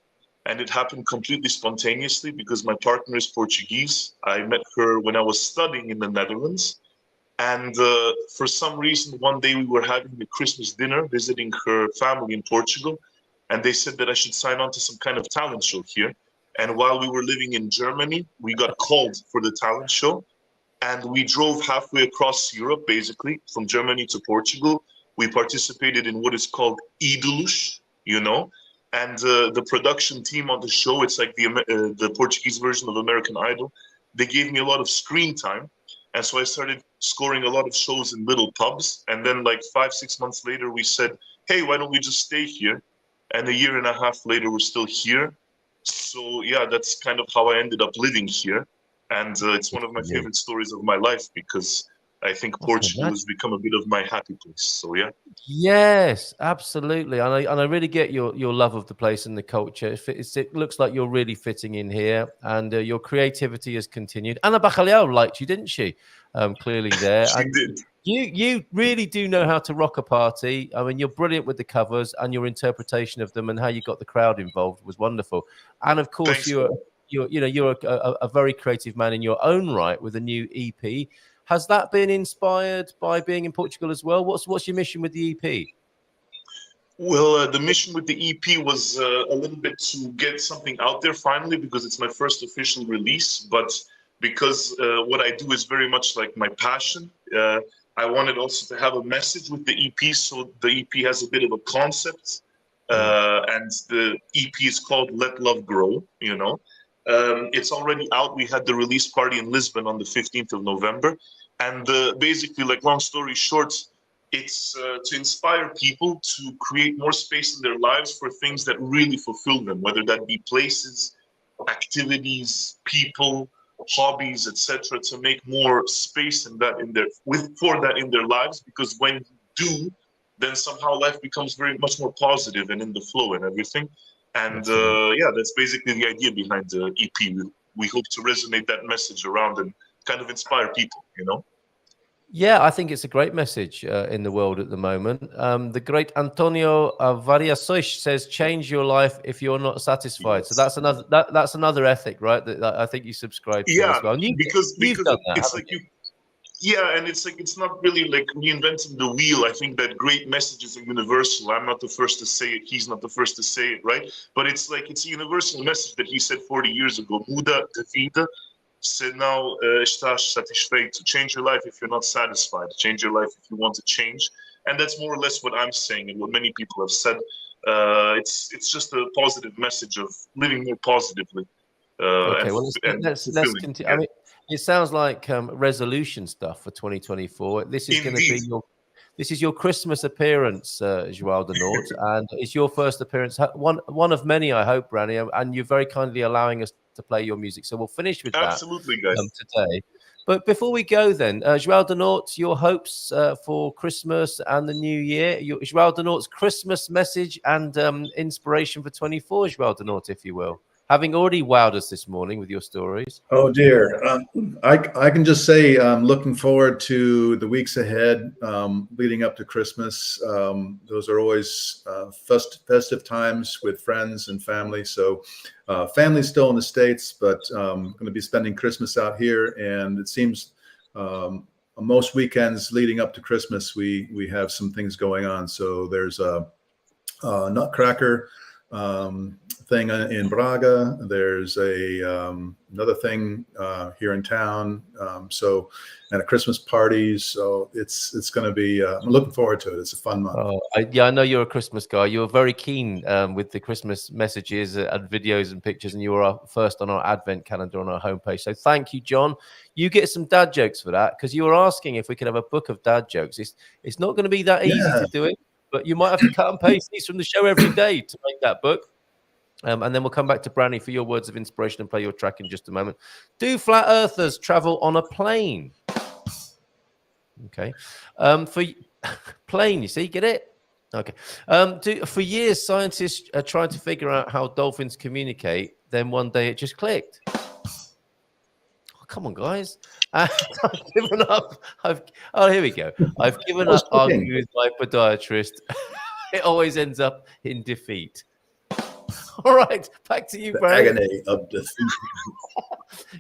And it happened completely spontaneously because my partner is Portuguese. I met her when I was studying in the Netherlands. And for some reason, one day we were having a Christmas dinner, visiting her family in Portugal. And they said that I should sign on to some kind of talent show here. And while we were living in Germany, we got called for the talent show. And we drove halfway across Europe, basically, from Germany to Portugal. We participated in what is called Idolos, And the production team on the show, it's like the Portuguese version of American Idol. They gave me a lot of screen time. And so I started scoring a lot of shows in little pubs. And then like 5-6 months later, we said, hey, why don't we just stay here? And 1.5 years later, we're still here. So yeah, that's kind of how I ended up living here. And it's one of my favorite stories of my life because I think Portugal has become a bit of my happy place. So yeah. Yes, absolutely. And I really get your love of the place and the culture. It looks like you're really fitting in here, and your creativity has continued. Anna Bacalhau liked you, didn't she? Clearly there. She did. You really do know how to rock a party. I mean, you're brilliant with the covers, and your interpretation of them and how you got the crowd involved was wonderful. And of course, Thanks, you're a very creative man in your own right with a new EP. Has that been inspired by being in Portugal as well? What's your mission with the EP? Well, the mission with the EP was a little bit to get something out there finally, because it's my first official release. But because what I do is very much like my passion, I wanted also to have a message with the EP. So the EP has a bit of a concept, and the EP is called Let Love Grow, you know. It's already out. We had the release party in Lisbon on the 15th of November. And basically, like, long story short, it's to inspire people to create more space in their lives for things that really fulfill them, whether that be places, activities, people, hobbies, etc., to make more space in that for that in their lives. Because when you do, then somehow life becomes very much more positive and in the flow and everything. And yeah, that's basically the idea behind the EP. We hope to resonate that message around and kind of inspire people, you know? Yeah, I think it's a great message in the world at the moment. The great Antonio Variações says, "Change your life if you're not satisfied." Yes. So that's another ethic, right? That I think you subscribe to Yeah, as well. And because you've done that, it's like you? Yeah, and it's like, it's not really like reinventing the wheel. I think that great messages are universal. I'm not the first to say it. He's not the first to say it, right? But it's like, it's a universal message that he said 40 years ago. Muda de vida, se não estás satisfeito. Change your life if you're not satisfied. Change your life if you want to change. And that's more or less what I'm saying and what many people have said. It's just a positive message of living more positively. Okay, well, let's continue. I mean, it sounds like resolution stuff for 2024. This is going to be your Christmas appearance, Joao de Norte, and it's your first appearance, one of many, I hope, Brani, and you're very kindly allowing us to play your music. So we'll finish with that today. But before we go, then, Joao de Norte, your hopes for Christmas and the New Year, Joao de Norte's Christmas message and inspiration for 24, Joao de Norte, if you will. Having already wowed us this morning with your stories. Oh dear, I can just say I'm looking forward to the weeks ahead, leading up to Christmas. Those are always festive times with friends and family. So family's still in the States, but I'm going to be spending Christmas out here. And it seems most weekends leading up to Christmas, we have some things going on. So there's a Nutcracker thing in Braga. There's another thing here in town. And a Christmas party. So it's going to be. I'm looking forward to it. It's a fun month. Oh, I know you're a Christmas guy. You're very keen with the Christmas messages and videos and pictures, and you were first on our Advent calendar on our homepage. So thank you, John. You get some dad jokes for that, because you were asking if we could have a book of dad jokes. It's not going to be that easy to do it. But you might have to cut and paste these from the show every day to make that book. And then we'll come back to Brani for your words of inspiration and play your track in just a moment. Do flat earthers travel on a plane? Okay. For plane, you see, get it? Okay. For years, scientists are trying to figure out how dolphins communicate. Then one day it just clicked. Come on, guys. I've given up. Here we go. I've given up arguing with my podiatrist. It always ends up in defeat. All right, back to you, Brad. Agony of defeat.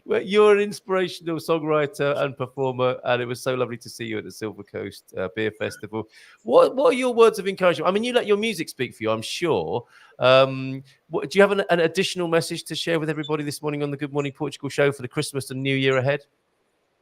Well, you're an inspirational songwriter and performer, and it was so lovely to see you at the Silver Coast Beer Festival. What are your words of encouragement? I mean, you let your music speak for you, I'm sure. Do you have an additional message to share with everybody this morning on the Good Morning Portugal show for the Christmas and New Year ahead?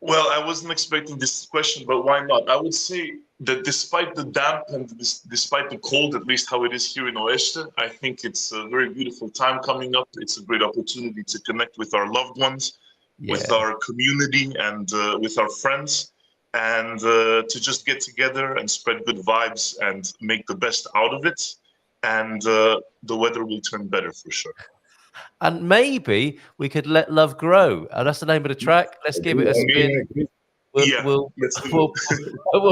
Well, I wasn't expecting this question, but why not? I would say that despite the damp and despite the cold, at least how it is here in Oeste, I think it's a very beautiful time coming up. It's a great opportunity to connect with our loved ones, with our community, and with our friends, and to just get together and spread good vibes and make the best out of it. And the weather will turn better for sure. And maybe we could let love grow. And that's the name of the track. Let's give it a spin. We'll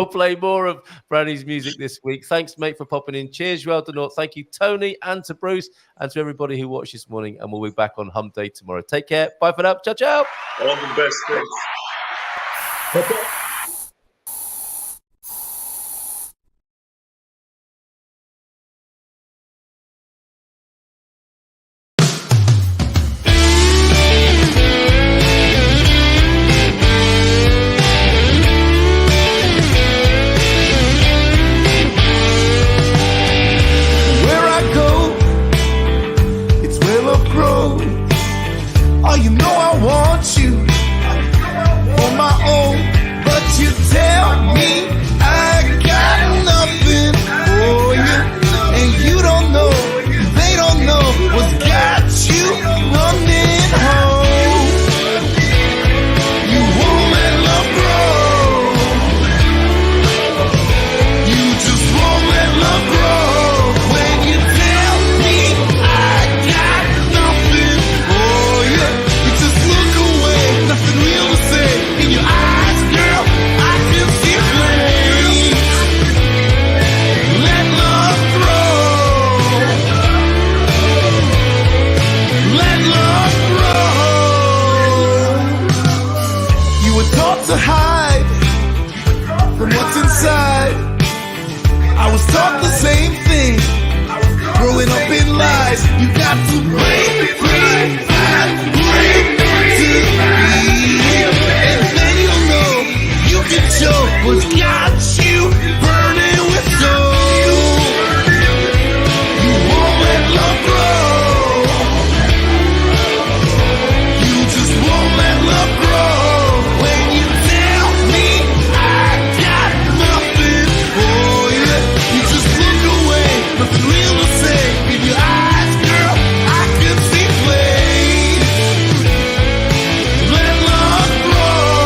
play more of Brani's music this week. Thanks, mate, for popping in. Cheers, Joao de Norte. Thank you, Tony, and to Bruce, and to everybody who watched this morning. And we'll be back on Hump Day tomorrow. Take care. Bye for now. Ciao, ciao. All the best. Thanks. were taught to hide from what's inside. I was taught the same thing, growing up in lies. You got to break free, find who you meant to be, and then you'll know you can show what's got you burning with soul. You won't let love grow. You just won't let love grow. When you tell me I got nothing for you, you just look away, nothing real to say. In your eyes, girl, I can see flame. Let love grow.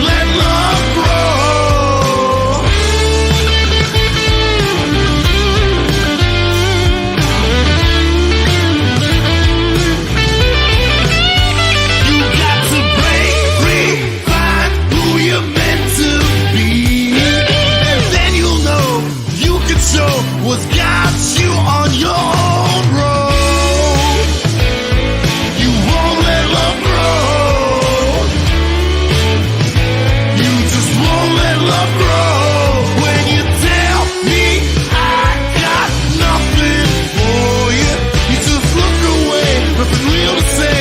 Let love grow. You got to break free, find who you're meant to be, and then you'll know you can show what's got you on your own road. You won't let love grow. You just won't let love grow. When you tell me I got nothing for you, you just look away, nothing real to say.